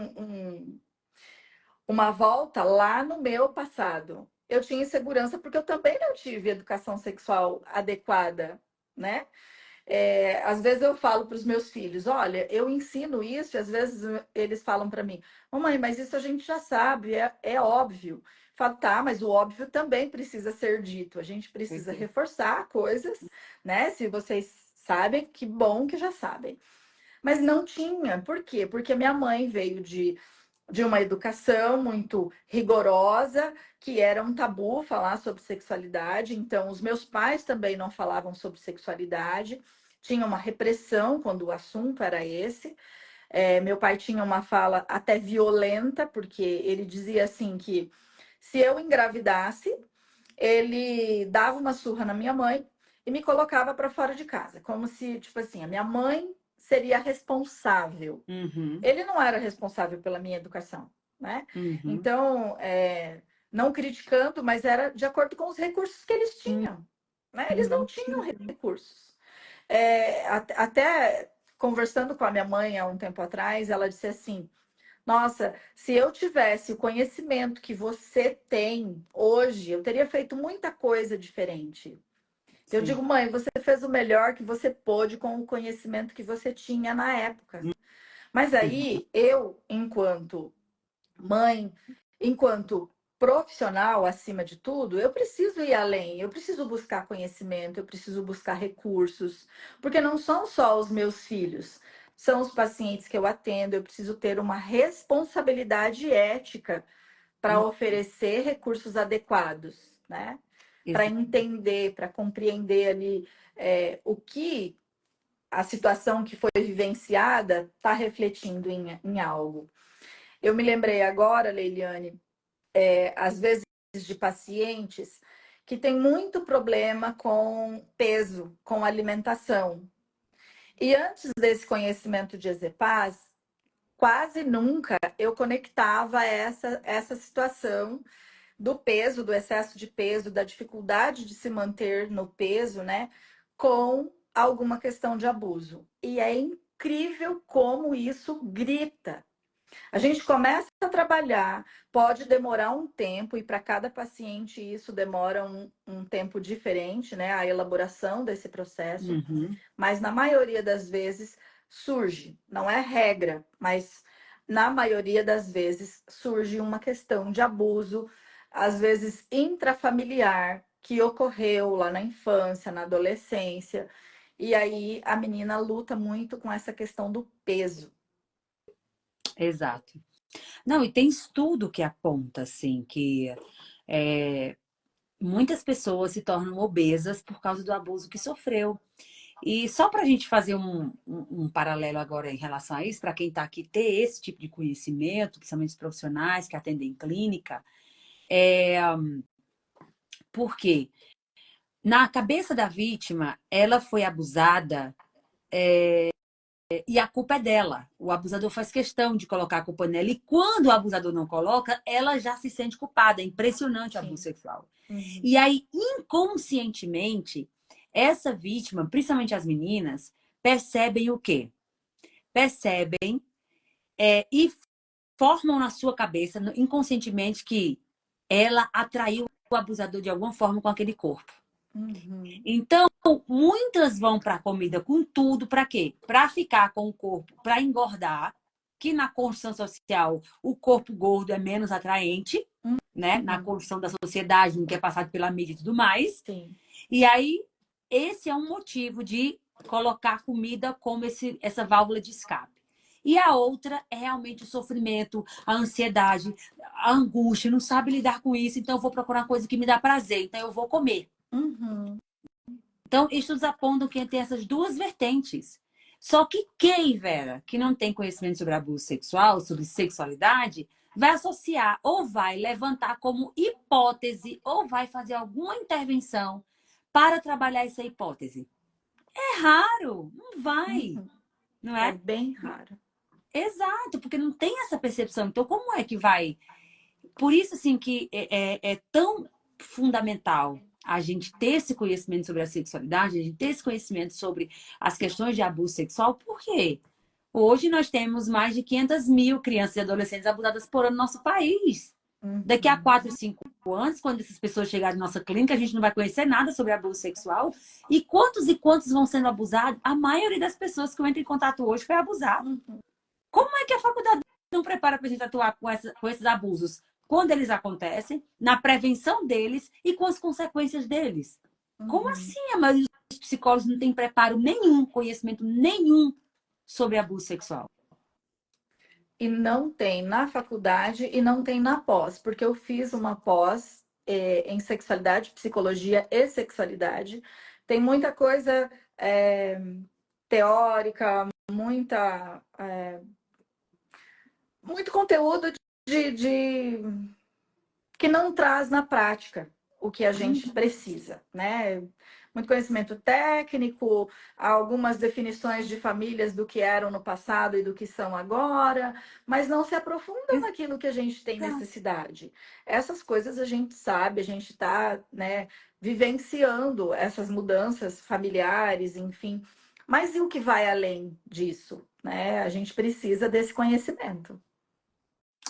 uma volta lá no meu passado. eu tinha insegurança porque eu também não tive educação sexual adequada, né? Às vezes eu falo para os meus filhos, olha, eu ensino isso, e às vezes eles falam para mim, mamãe, mas isso a gente já sabe, é óbvio. Eu falo, tá, mas o óbvio também precisa ser dito. A gente precisa Perfeito. reforçar coisas, né? Se vocês sabem, que bom que já sabem. Mas não tinha. Por quê? Porque minha mãe veio de uma educação muito rigorosa, que era um tabu falar sobre sexualidade. Então, os meus pais também não falavam sobre sexualidade. Tinha uma repressão quando o assunto era esse. Meu pai tinha uma fala até violenta, porque ele dizia assim que se eu engravidasse, ele dava uma surra na minha mãe e me colocava para fora de casa, como se, tipo assim, a minha mãe seria responsável. Uhum, Ele não era responsável pela minha educação, né? uhum, Então, não criticando, mas era de acordo com os recursos que eles tinham, né? Eles não uhum. tinham recursos. Até conversando com a minha mãe há um tempo atrás, ela disse assim: Nossa, se eu tivesse o conhecimento que você tem hoje, eu teria feito muita coisa diferente. Eu Sim. digo, mãe, você fez o melhor que você pôde com o conhecimento que você tinha na época. Mas Uhum. aí, eu, enquanto mãe, enquanto profissional, acima de tudo, eu preciso ir além, eu preciso buscar conhecimento, eu preciso buscar recursos, porque não são só os meus filhos, são os pacientes que eu atendo, eu preciso ter uma responsabilidade ética para oferecer recursos adequados, né? Para Exa- entender, para compreender ali o que a situação que foi vivenciada está refletindo em algo. Eu me lembrei agora, Leiliane, às vezes de pacientes que têm muito problema com peso, com alimentação. E antes desse conhecimento de Ezepaz, quase nunca eu conectava essa situação do peso, do excesso de peso, da dificuldade de se manter no peso, né, com alguma questão de abuso. E é incrível como isso grita. A gente começa a trabalhar, pode demorar um tempo, e para cada paciente isso demora um tempo diferente, né? A elaboração desse processo, Uhum. mas na maioria das vezes surge, não é regra, mas na maioria das vezes surge uma questão de abuso, às vezes intrafamiliar, que ocorreu lá na infância, na adolescência, e aí a menina luta muito com essa questão do peso. Exato. Não, e tem estudo que aponta, assim, que muitas pessoas se tornam obesas por causa do abuso que sofreu. E só para a gente fazer um paralelo agora em relação a isso, para quem está aqui ter esse tipo de conhecimento, principalmente os profissionais que atendem em clínica, por quê? Na cabeça da vítima, ela foi abusada e a culpa é dela. O abusador faz questão de colocar a culpa nela. E quando o abusador não coloca, ela já se sente culpada. É impressionante o abuso Sim. sexual. Uhum. E aí, inconscientemente, essa vítima, principalmente as meninas, percebem o quê? Percebem e formam na sua cabeça, inconscientemente, que ela atraiu o abusador de alguma forma com aquele corpo. Uhum. Então, muitas vão para a comida com tudo, para quê? Para ficar com o corpo, para engordar, que na construção social o corpo gordo é menos atraente, né? Na Uhum. construção da sociedade, que é passado pela mídia e tudo mais. Sim. E aí, esse é um motivo de colocar comida como essa válvula de escape. E a outra é realmente o sofrimento, a ansiedade, a angústia, não sabe lidar com isso, então eu vou procurar coisa que me dá prazer, então eu vou comer. Uhum. Então, estudos apontam que tem essas duas vertentes. Só que quem, Vera, que não tem conhecimento sobre abuso sexual, sobre sexualidade, vai associar ou vai levantar como hipótese ou vai fazer alguma intervenção para trabalhar essa hipótese. É raro, não vai, Uhum. não É é? bem raro. Exato, porque não tem essa percepção. Então, como é que vai? Por isso, assim, que é tão fundamental a gente ter esse conhecimento sobre a sexualidade, a gente ter esse conhecimento sobre as questões de abuso sexual, por quê? Hoje nós temos mais de 500 mil crianças e adolescentes abusadas por ano no nosso país. Daqui a Uhum. 4, 5 anos, quando essas pessoas chegarem na nossa clínica, a gente não vai conhecer nada sobre abuso sexual. E quantos vão sendo abusados? A maioria das pessoas que eu entro em contato hoje foi abusado. Uhum. Como é que a faculdade não prepara para a gente atuar com esses abusos? Quando eles acontecem, na prevenção deles e com as consequências deles. Como Uhum. assim a maioria dos psicólogos não tem preparo nenhum, conhecimento nenhum sobre abuso sexual? E não tem na faculdade e não tem na pós, porque eu fiz uma pós em sexualidade, psicologia e sexualidade. Tem muita coisa teórica, muito conteúdo que não traz na prática o que a gente precisa, né? Muito conhecimento técnico, algumas definições de famílias do que eram no passado e do que são agora, mas não se aprofundam naquilo que a gente tem Exato. necessidade. Essas coisas a gente sabe, a gente está, né, vivenciando essas mudanças familiares, enfim. Mas e o que vai além disso, né? A gente precisa desse conhecimento.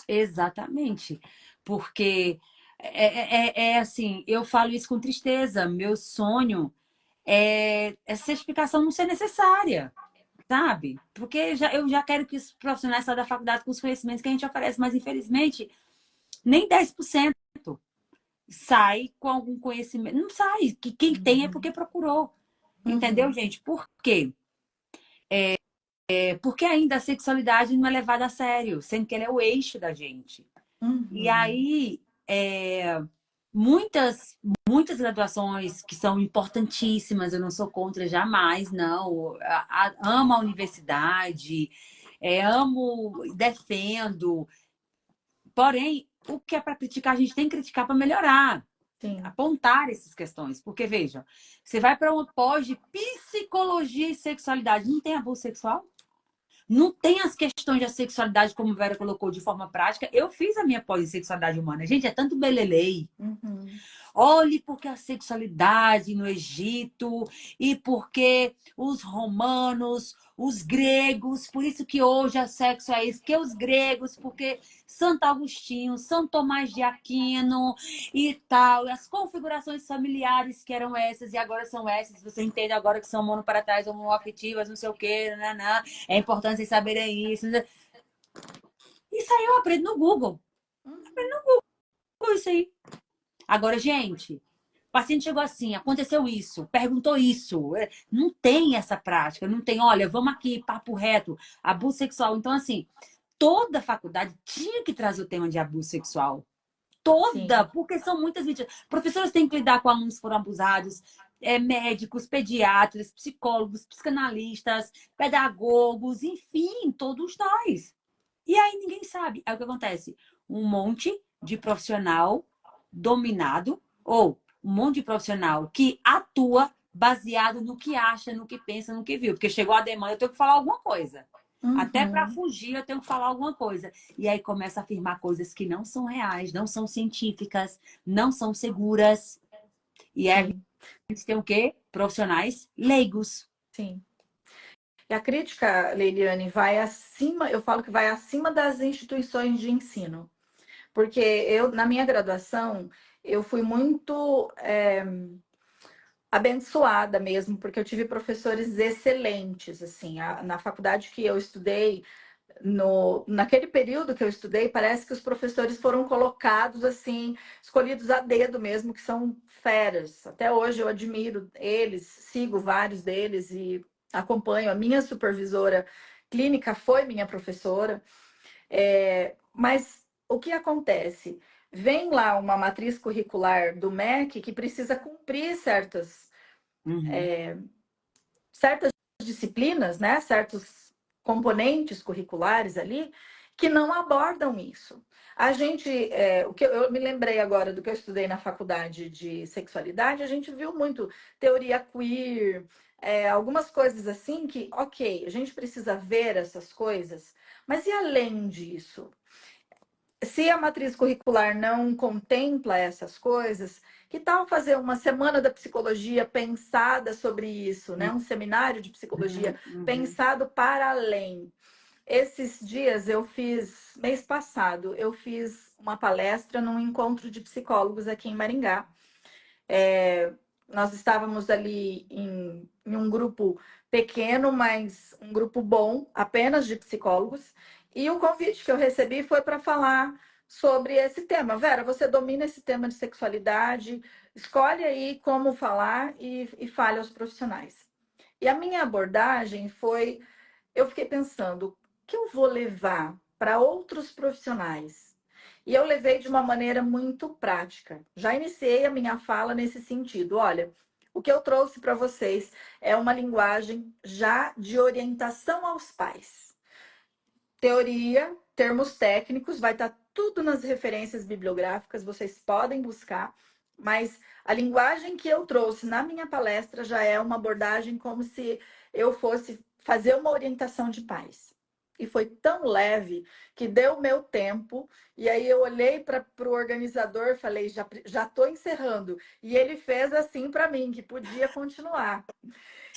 Exatamente. Porque é assim, eu falo isso com tristeza. Meu sonho é essa certificação não ser necessária, sabe? Porque eu já quero que os profissionais saiam da faculdade com os conhecimentos que a gente oferece, mas infelizmente nem 10% sai com algum conhecimento. Não sai. Que quem tem é porque procurou. Entendeu, Uhum, gente? Por quê? Porque ainda a sexualidade não é levada a sério, sendo que ela é o eixo da gente. E uhum, aí, muitas, muitas graduações que são importantíssimas, eu não sou contra jamais, não. Amo a universidade, amo, defendo. Porém, o que é para criticar, a gente tem que criticar para melhorar, sim. apontar essas questões. Porque, veja, você vai para uma pós de psicologia e sexualidade, não tem abuso sexual? Não tem as questões da sexualidade, como a Vera colocou, de forma prática. Eu fiz a minha pós em sexualidade humana. Gente, é tanto belelei. Uhum, Olhe porque a sexualidade no Egito e porque os romanos, os gregos, por isso que hoje o sexo é isso, que os gregos, porque Santo Agostinho, São Tomás de Aquino e tal, e as configurações familiares que eram essas e agora são essas, você entende agora que são monoparentais, homoafetivas, não sei o quê, nanã, é importante vocês saberem isso. Isso aí eu aprendo no Google. uhum, Isso aí. Agora, gente, o paciente chegou assim, aconteceu isso, perguntou isso. Não tem essa prática, não tem, olha, vamos aqui, papo reto, abuso sexual. Então, assim, toda faculdade tinha que trazer o tema de abuso sexual. Toda, sim. porque são muitas vítimas. Professores têm que lidar com alunos que foram abusados, médicos, pediatras, psicólogos, psicanalistas, pedagogos, enfim, todos nós. E aí ninguém sabe. Aí o que acontece? Um monte de profissional dominado ou um monte de profissional que atua baseado no que acha, no que pensa, no que viu. Porque chegou a demanda, eu tenho que falar alguma coisa. Até para Uhum, fugir, eu tenho que falar alguma coisa. E aí começa a afirmar coisas que não são reais, não são científicas, não são seguras. E aí sim, a gente tem o quê? Profissionais leigos. sim. E a crítica, Leiliane, vai acima, eu falo que vai acima das instituições de ensino. Porque eu, na minha graduação, eu fui muito abençoada mesmo, porque eu tive professores excelentes, assim. Na faculdade que eu estudei, naquele período que eu estudei, parece que os professores foram colocados assim, escolhidos a dedo mesmo, que são feras. Até hoje eu admiro eles, sigo vários deles e acompanho. A minha supervisora clínica foi minha professora. Mas o que acontece? Vem lá uma matriz curricular do MEC que precisa cumprir Uhum. certas disciplinas, né? Certos componentes curriculares ali que não abordam isso. A gente, o que eu me lembrei agora do que eu estudei na faculdade de sexualidade, a gente viu muito teoria queer, algumas coisas assim que, ok, a gente precisa ver essas coisas, mas e além disso? Se a matriz curricular não contempla essas coisas, que tal fazer uma semana da psicologia pensada sobre isso, né? Um seminário de psicologia Uhum. Uhum. pensado para além. Esses dias eu fiz, mês passado, eu fiz uma palestra num encontro de psicólogos aqui em Maringá. É, nós estávamos ali em um grupo pequeno, mas um grupo bom, apenas de psicólogos. E o convite que eu recebi foi para falar sobre esse tema. Vera, você domina esse tema de sexualidade, escolhe aí como falar e fale aos profissionais. E a minha abordagem foi, eu fiquei pensando, o que eu vou levar para outros profissionais? E eu levei de uma maneira muito prática. Já iniciei a minha fala nesse sentido. Olha, o que eu trouxe para vocês é uma linguagem já de orientação aos pais. Teoria, termos técnicos, vai estar tudo nas referências bibliográficas, vocês podem buscar, mas a linguagem que eu trouxe na minha palestra já é uma abordagem como se eu fosse fazer uma orientação de pais. E foi tão leve que deu o meu tempo, e aí eu olhei para o organizador e falei, já estou encerrando. E ele fez assim para mim, que podia continuar.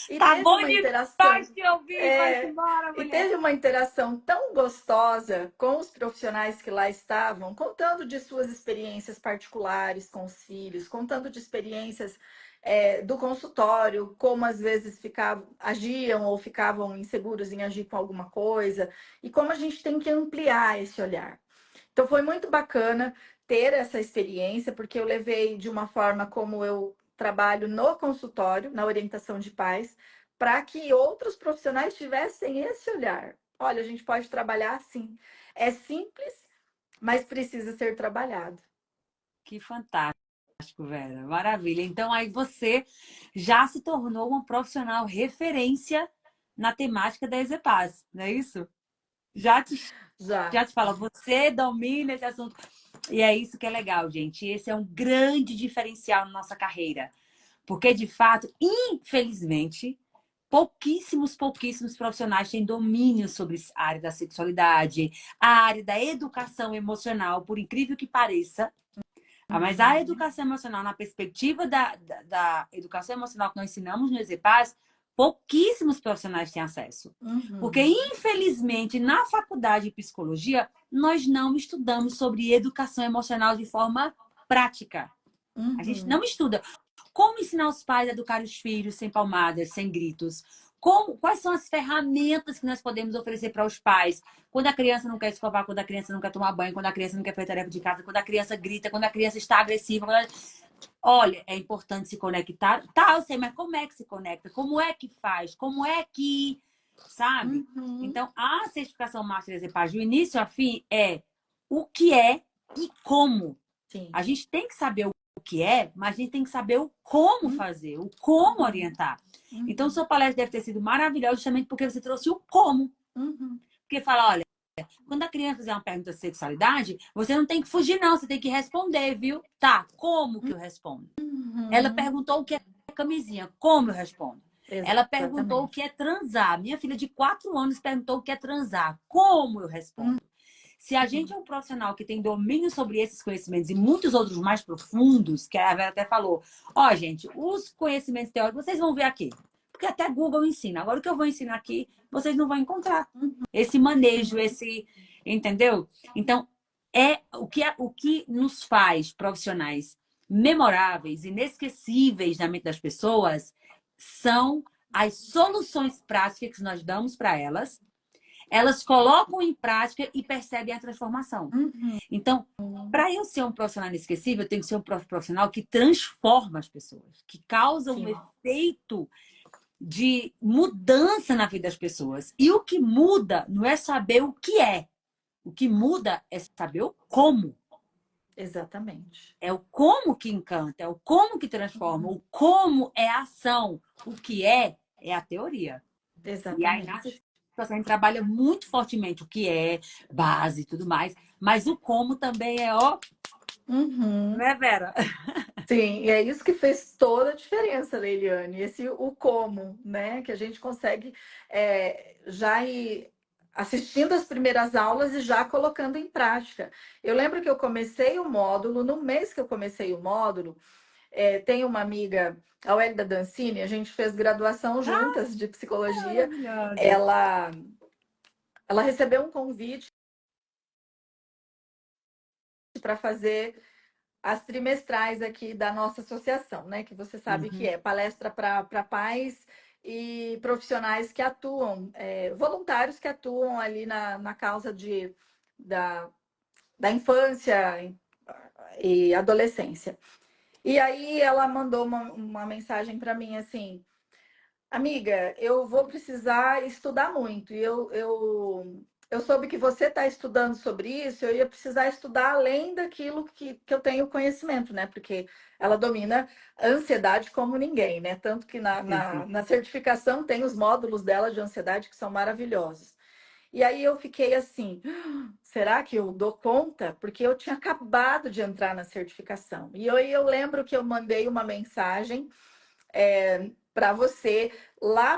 E Tá teve bom uma interação. demais de ouvir, vai-se É, embora, e mulher. teve uma interação tão gostosa com os profissionais que lá estavam, contando de suas experiências particulares com os filhos, contando de experiências do consultório, como às vezes agiam ou ficavam inseguros em agir com alguma coisa, e como a gente tem que ampliar esse olhar. Então foi muito bacana ter essa experiência, porque eu levei de uma forma como eu trabalho no consultório, na orientação de pais, para que outros profissionais tivessem esse olhar. Olha, a gente pode trabalhar assim. É simples, mas precisa ser trabalhado. Que fantástico, Vera. Maravilha. Então, aí você já se tornou uma profissional referência na temática da EZPAS, não é isso? Já te, Já. já te fala, você domina esse assunto. E é isso que é legal, gente. Esse é um grande diferencial na nossa carreira. Porque, de fato, infelizmente, pouquíssimos profissionais têm domínio sobre a área da sexualidade, a área da educação emocional, por incrível que pareça. Mas a Uhum. educação emocional, na perspectiva da educação emocional que nós ensinamos no EZPAS, pouquíssimos profissionais têm acesso. Porque, Uhum. infelizmente, na faculdade de psicologia, nós não estudamos sobre educação emocional de forma prática. A gente Uhum. não estuda. Como ensinar os pais a educar os filhos sem palmadas, sem gritos? Quais são as ferramentas que nós podemos oferecer para os pais? Quando a criança não quer escovar, quando a criança não quer tomar banho, quando a criança não quer fazer tarefa de casa, quando a criança grita, quando a criança está agressiva. Olha, é importante se conectar. Tá, eu sei, mas como é que se conecta? Como é que faz? Como é que... Sabe? Uhum. Então, a certificação Master Exepage, do início a fim, é o que é e como. Sim. A gente tem que saber o que é, mas a gente tem que saber o como fazer, o como Uhum. orientar. Então, Uhum. sua palestra deve ter sido maravilhosa justamente porque você trouxe o como. Uhum. Porque fala, olha, quando a criança fizer uma pergunta de sexualidade, você não tem que fugir, não. Você tem que responder, viu? Tá, como que eu respondo? Ela Uhum. perguntou o que é camisinha. Como eu respondo? Ela perguntou o Exatamente. que é transar. Minha filha de 4 anos perguntou o que é transar. Como eu respondo? Se a gente é um profissional que tem domínio sobre esses conhecimentos e muitos outros mais profundos, que a Vera até falou, ó, gente, os conhecimentos teóricos vocês vão ver aqui. Porque até Google ensina. Agora o que eu vou ensinar aqui, vocês não vão encontrar. Esse manejo, esse, entendeu? Então, o que nos faz profissionais memoráveis, inesquecíveis na mente das pessoas, são as soluções práticas que nós damos para elas. Elas colocam em prática e percebem a transformação. Uhum. Então, para eu ser um profissional inesquecível, eu tenho que ser um profissional que transforma as pessoas, que causa um Sim. efeito de mudança na vida das pessoas. E o que muda não é saber o que é. O que muda é saber o como. Exatamente. É o como que encanta, é o como que transforma, o como é a ação, o que é a teoria. E aí, na Exatamente. certificação, a gente trabalha muito fortemente o que é, base e tudo mais, mas o como também é, ó, não Uhum. é, Vera? Sim, e é isso que fez toda a diferença, Leiliane. Esse o como, né? Que a gente consegue já ir assistindo as primeiras aulas e já colocando em prática. Eu lembro que eu comecei o módulo, no mês que eu comecei o módulo, tem uma amiga, a Welda Dancini, a gente fez graduação Ah, juntas de psicologia. maravilhosa. Ela, ela recebeu um convite convite para fazer as trimestrais aqui da nossa associação, né? Que você sabe que Uhum. é palestra para pais e profissionais que atuam, voluntários que atuam ali na causa da infância e adolescência. E aí ela mandou uma mensagem para mim assim: amiga, eu vou precisar estudar muito. E eu soube que você está estudando sobre isso, eu ia precisar estudar além daquilo que eu tenho conhecimento, né? Porque ela domina a ansiedade como ninguém, né? Tanto que Sim, sim. na certificação tem os módulos dela de ansiedade que são maravilhosos. E aí eu fiquei assim, será que eu dou conta? Porque eu tinha acabado de entrar na certificação. E eu lembro que eu mandei uma mensagem para você lá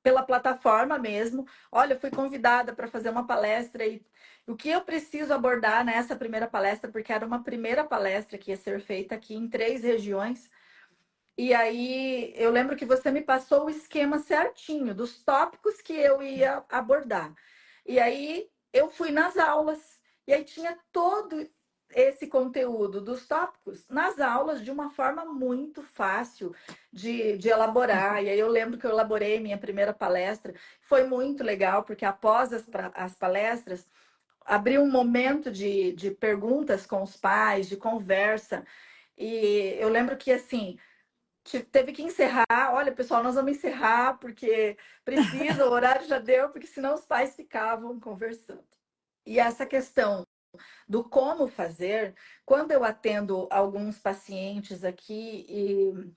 pela plataforma mesmo. Olha, eu fui convidada para fazer uma palestra e o que eu preciso abordar nessa primeira palestra, porque era uma primeira palestra que ia ser feita aqui em 3 regiões. E aí eu lembro que você me passou o esquema certinho dos tópicos que eu ia abordar. E aí eu fui nas aulas e aí tinha todo esse conteúdo dos tópicos nas aulas de uma forma muito fácil de elaborar. E aí eu lembro que eu elaborei minha primeira palestra. Foi muito legal, porque após as palestras, abriu um momento de perguntas com os pais, de conversa. E eu lembro que assim teve que encerrar. Olha, pessoal, nós vamos encerrar porque precisa, o horário já deu, porque senão os pais ficavam conversando. E essa questão do como fazer, quando eu atendo alguns pacientes aqui e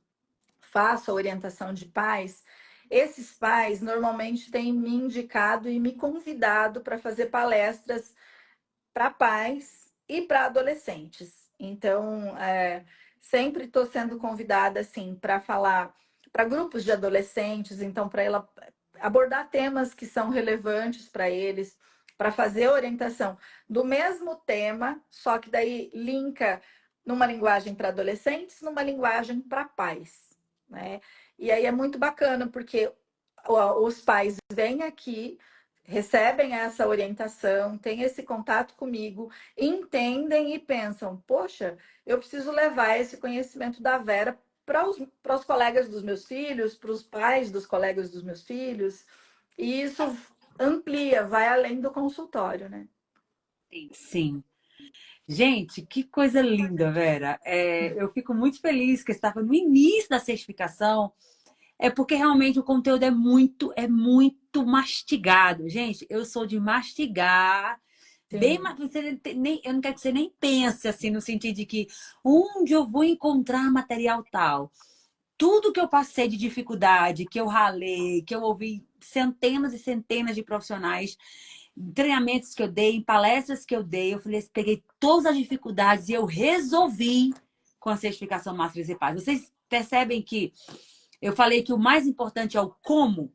faço a orientação de pais, esses pais normalmente têm me indicado e me convidado para fazer palestras para pais e para adolescentes. Então, sempre estou sendo convidada assim para falar para grupos de adolescentes, então para ela abordar temas que são relevantes para eles, para fazer orientação do mesmo tema, só que daí linka numa linguagem para adolescentes, numa linguagem para pais, né? E aí é muito bacana porque os pais vêm aqui, recebem essa orientação, têm esse contato comigo, entendem e pensam: poxa, eu preciso levar esse conhecimento da Vera para os colegas dos meus filhos, para os pais dos colegas dos meus filhos, e isso amplia, vai além do consultório, né? Sim. Gente, que coisa linda, Vera. Eu fico muito feliz que estava no início da certificação. É porque realmente o conteúdo é muito mastigado. Gente, eu sou de mastigar. Bem, Sim, eu não quero que você nem pense assim no sentido de que onde eu vou encontrar material tal. Tudo que eu passei de dificuldade, que eu ralei, que eu ouvi centenas e centenas de profissionais, em treinamentos que eu dei, em palestras que eu dei, eu falei, peguei todas as dificuldades e eu resolvi com a certificação Master e Paz. Vocês percebem que eu falei que o mais importante é o como.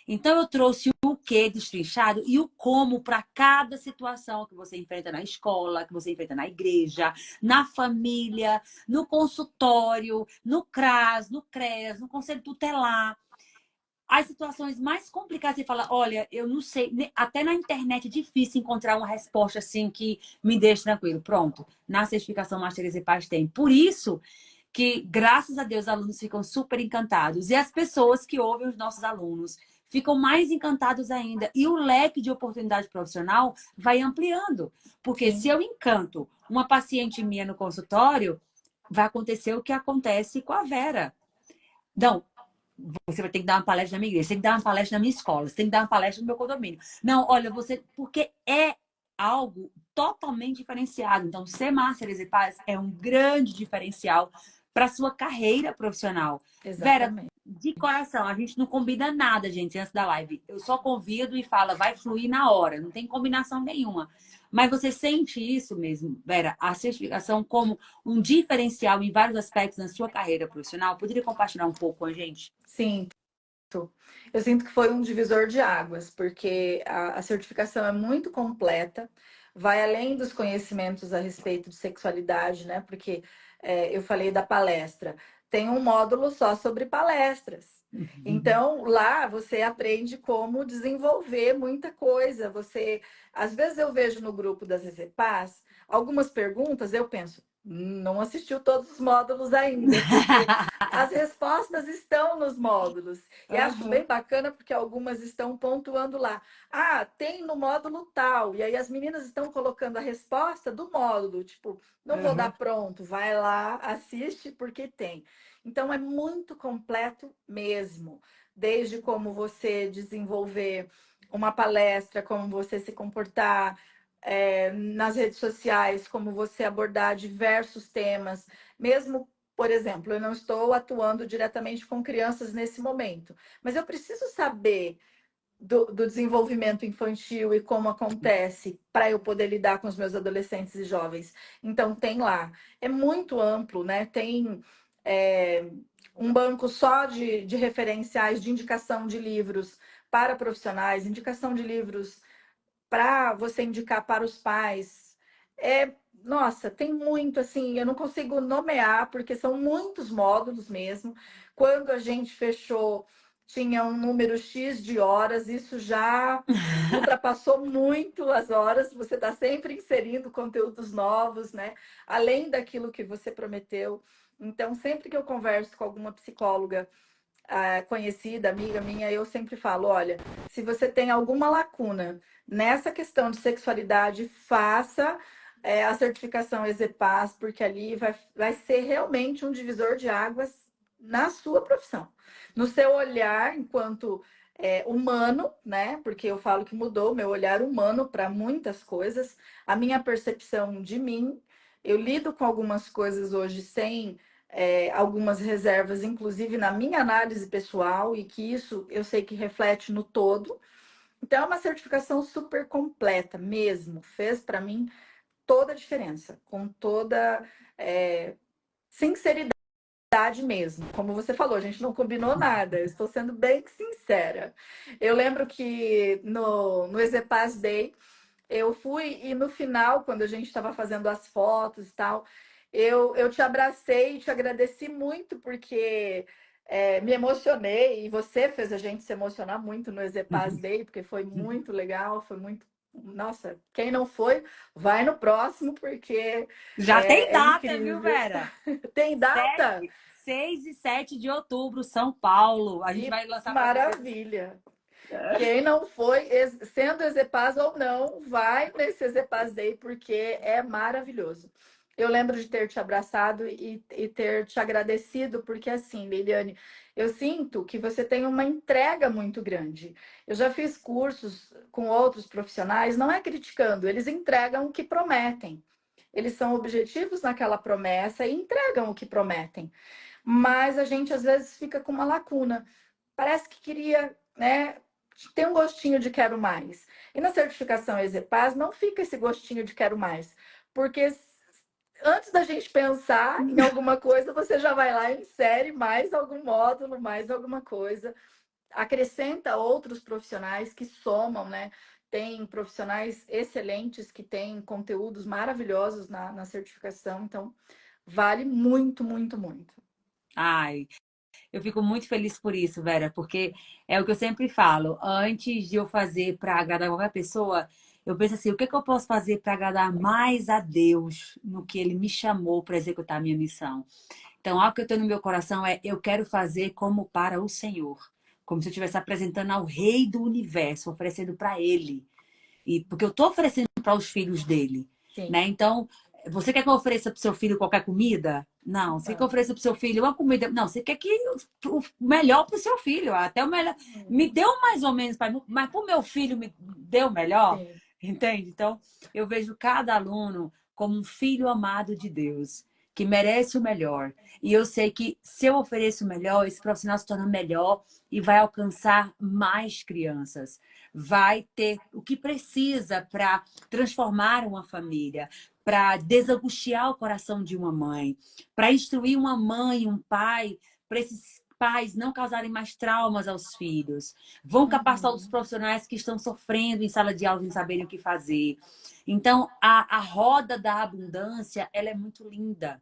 Então, eu trouxe o que destrinchado e o como para cada situação que você enfrenta na escola, que você enfrenta na igreja, na família, no consultório, no CRAS, no CRES, no Conselho Tutelar. As situações mais complicadas, você fala, olha, eu não sei, até na internet é difícil encontrar uma resposta assim que me deixe tranquilo. Pronto, na certificação Master e Paz tem. Por isso que, graças a Deus, os alunos ficam super encantados. E as pessoas que ouvem os nossos alunos ficam mais encantados ainda. E o leque de oportunidade profissional vai ampliando. Porque se sim, eu encanto uma paciente minha no consultório, vai acontecer o que acontece com a Vera. Não, você vai ter que dar uma palestra na minha igreja, você tem que dar uma palestra na minha escola, você tem que dar uma palestra no meu condomínio. Não, olha, porque é algo totalmente diferenciado. Então, ser Master e Paz é um grande diferencial para sua carreira profissional. Vera, exatamente. de coração, a gente não combina nada, gente, antes da live. Eu só convido e falo, vai fluir na hora, não tem combinação nenhuma. Mas você sente isso mesmo, Vera, a certificação como um diferencial em vários aspectos na sua carreira profissional? Poderia compartilhar um pouco com a gente? Sim, eu sinto que foi um divisor de águas, porque a certificação é muito completa, vai além dos conhecimentos a respeito de sexualidade, né? Porque eu falei da palestra, tem um módulo só sobre palestras. Então, lá você aprende como desenvolver muita coisa. Às vezes eu vejo no grupo das EZPAs algumas perguntas, eu penso, não assistiu todos os módulos ainda, porque as respostas estão nos módulos. E acho bem Aham, bacana porque algumas estão pontuando lá. Ah, tem no módulo tal. E aí as meninas estão colocando a resposta do módulo, tipo, não vou dar aham. pronto, vai lá, assiste porque tem. Então é muito completo mesmo, desde como você desenvolver uma palestra, como você se comportar nas redes sociais, como você abordar diversos temas, mesmo, por exemplo, eu não estou atuando diretamente com crianças nesse momento, mas eu preciso saber do desenvolvimento infantil e como acontece para eu poder lidar com os meus adolescentes e jovens. Então, tem lá. É muito amplo, né? Tem é, um banco só de referenciais, de indicação de livros para profissionais, indicação de livros para você indicar para os pais. Nossa, tem muito assim, eu não consigo nomear, porque são muitos módulos mesmo. Quando a gente fechou, tinha um número X de horas, isso já ultrapassou muito as horas, você está sempre inserindo conteúdos novos, né? Além daquilo que você prometeu. Então, sempre que eu converso com alguma psicóloga conhecida, amiga minha, eu sempre falo: olha, se você tem alguma lacuna nessa questão de sexualidade, faça a certificação EZPAS, porque ali vai ser realmente um divisor de águas na sua profissão, no seu olhar enquanto humano, né? Porque eu falo que mudou meu olhar humano para muitas coisas, a minha percepção de mim. Eu lido com algumas coisas hoje sem algumas reservas, inclusive na minha análise pessoal, e que isso eu sei que reflete no todo. Então, é uma certificação super completa mesmo. Fez para mim toda a diferença, com toda sinceridade mesmo. Como você falou, a gente não combinou nada, eu estou sendo bem sincera. Eu lembro que no EZPAS Day, eu fui e no final, quando a gente estava fazendo as fotos e tal, eu te abracei e te agradeci muito, porque me emocionei e você fez a gente se emocionar muito no EZPAS Day, porque foi muito legal, foi muito. Nossa, quem não foi, vai no próximo, porque Já tem é data, viu, incrível. Vera? Tem data? 6 e 7 de outubro, São Paulo. A gente E vai lançar para vocês. maravilha! Quem não foi, sendo Exepaz ou não, vai nesse Exepaz Day, porque é maravilhoso. Eu lembro de ter te abraçado e ter te agradecido, porque assim, Liliane, eu sinto que você tem uma entrega muito grande. Eu já fiz cursos com outros profissionais, não é criticando, eles entregam o que prometem. Eles são objetivos naquela promessa e entregam o que prometem. Mas a gente às vezes fica com uma lacuna. Parece que queria, né, tem um gostinho de quero mais. E na certificação EZPAS não fica esse gostinho de quero mais, porque antes da gente pensar em alguma coisa, você já vai lá e insere mais algum módulo, mais alguma coisa, acrescenta outros profissionais que somam, né? Tem profissionais excelentes que têm conteúdos maravilhosos na certificação, então vale muito, muito, muito. Ai, eu fico muito feliz por isso, Vera, porque é o que eu sempre falo. Antes de eu fazer para agradar qualquer pessoa, eu penso assim: o que que eu posso fazer para agradar mais a Deus no que Ele me chamou para executar a minha missão? Então, algo que eu tenho no meu coração é: eu quero fazer como para o Senhor, como se eu estivesse apresentando ao Rei do Universo, oferecendo para Ele. E porque eu estou oferecendo para os filhos dele, Sim. né? Então, você quer que eu ofereça para o seu filho qualquer comida? Não. Você quer que eu Não. ofereça para o seu filho uma comida? Não. Você quer que o melhor para o seu filho, até o melhor. Me Uhum. deu mais ou menos, pai, mas para o meu filho me deu melhor, Sim. entende? Então, eu vejo cada aluno como um filho amado de Deus, que merece o melhor. E eu sei que se eu ofereço o melhor, esse profissional se torna melhor e vai alcançar mais crianças, vai ter o que precisa para transformar uma família, para desangustiar o coração de uma mãe, para instruir uma mãe e um pai, para esses pais não causarem mais traumas aos filhos. Vão capacitar os Uhum. profissionais que estão sofrendo em sala de aula sem saberem o que fazer. Então, a roda da abundância, ela é muito linda.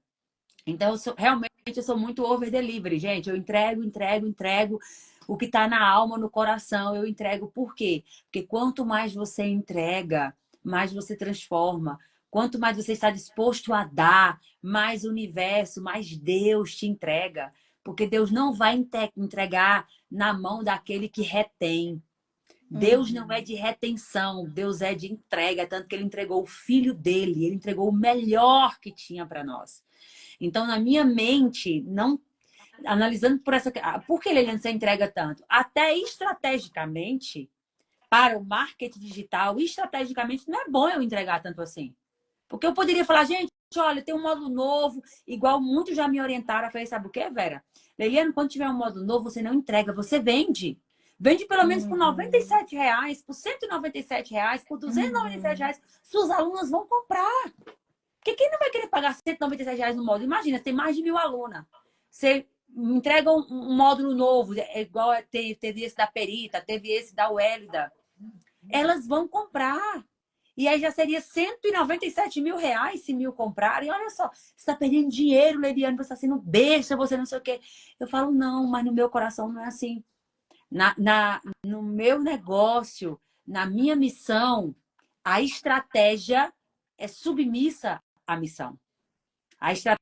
Então, eu realmente eu sou muito over delivery, gente. Eu entrego, entrego, entrego. O que está na alma, no coração, eu entrego. Por quê? Porque quanto mais você entrega, mais você transforma. Quanto mais você está disposto a dar, mais o universo, mais Deus te entrega. Porque Deus não vai entregar na mão daquele que retém. Deus não é Uhum. de retenção, Deus é de entrega. Tanto que ele entregou o filho dele, ele entregou o melhor que tinha para nós. Então, na minha mente, não analisando por essa. Por que ele se entrega tanto? Até estrategicamente, para o marketing digital, estrategicamente não é bom eu entregar tanto assim. Porque eu poderia falar, gente, olha, tem um módulo novo, igual muitos já me orientaram. Eu falei, sabe o que, Vera? Leiliane, quando tiver um módulo novo, você não entrega, você vende. Vende pelo menos por Uhum. R$ 97, por R$ 197, por Uhum. R$ 297. Suas alunas vão comprar. Porque quem não vai querer pagar R$ 197 no módulo? Imagina, você tem mais de 1.000 alunas. Você entrega um módulo novo, é igual teve esse da Perita, teve esse da Wélida. Elas vão comprar. E aí já seria R$ 197.000 se 1.000 comprarem. Olha só, você está perdendo dinheiro, Leriane, você está sendo besta, você não sei o quê. Eu falo, não, mas no meu coração não é assim. No meu negócio, na minha missão, a estratégia é submissa à missão. A estratégia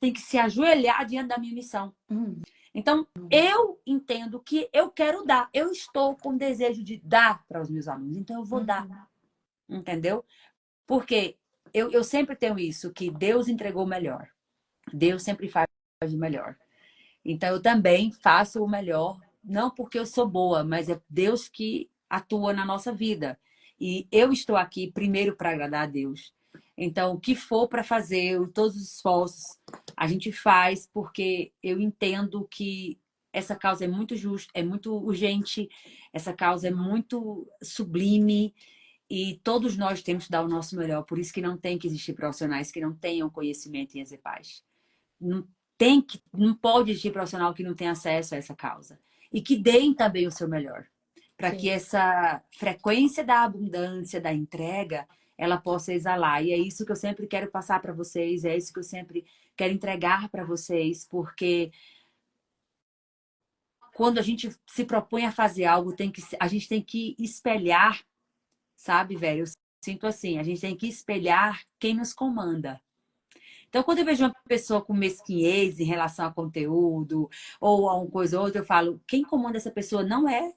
tem que se ajoelhar diante da minha missão. Uhum. Então, eu entendo que eu quero dar. Eu estou com desejo de dar para os meus alunos. Então, eu vou dar. Uhum. Entendeu? Porque eu sempre tenho isso, que Deus entregou o melhor. Deus sempre faz o melhor. Então, eu também faço o melhor, não porque eu sou boa, mas é Deus que atua na nossa vida. E eu estou aqui primeiro para agradar a Deus. Então, o que for para fazer, todos os esforços, a gente faz porque eu entendo que essa causa é muito justa, é muito urgente, essa causa é muito sublime e todos nós temos que dar o nosso melhor. Por isso que não tem que existir profissionais que não tenham conhecimento em EZPAS. Não não pode existir profissional que não tenha acesso a essa causa. E que deem também o seu melhor. Para que Sim. essa frequência da abundância, da entrega, ela possa exalar. E é isso que eu sempre quero passar para vocês, é isso que eu sempre quero entregar para vocês, porque quando a gente se propõe a fazer algo, a gente tem que espelhar, sabe, velho? Eu sinto assim, a gente tem que espelhar quem nos comanda. Então, quando eu vejo uma pessoa com mesquinhez em relação a conteúdo ou a uma coisa ou outra, eu falo, quem comanda essa pessoa não é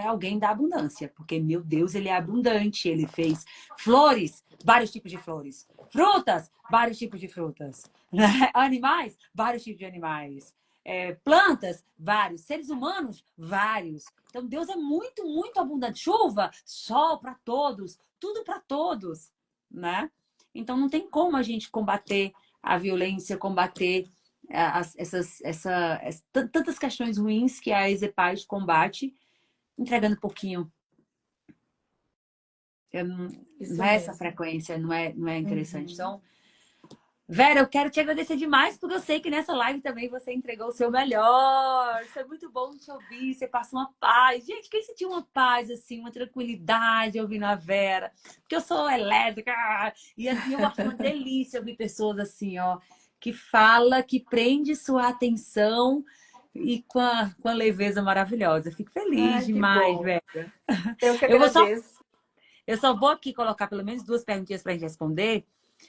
alguém da abundância, porque, meu Deus, ele é abundante. Ele fez flores, vários tipos de flores. Frutas, vários tipos de frutas. Animais, vários tipos de animais. Plantas, vários. Seres humanos, vários. Então, Deus é muito, muito abundante. Chuva, sol para todos, tudo para todos, né? Então, não tem como a gente combater a violência, combater tantas questões ruins que a EZPAS combate, entregando pouquinho. Não Isso é essa mesmo. frequência, não é interessante. Uhum. Então, Vera, eu quero te agradecer demais, porque eu sei que nessa live também você entregou o seu melhor. Foi muito bom te ouvir, você passou uma paz. Gente, quem sentiu uma paz, assim, uma tranquilidade ouvindo a Vera? Porque eu sou elétrica e eu acho uma delícia ouvir pessoas assim, ó, que fala, que prende sua atenção e com a leveza maravilhosa. Fico feliz Ai, que demais, bom. Vera. Eu que Eu vou só, agradeço. eu só vou aqui colocar pelo menos duas perguntinhas para a gente responder.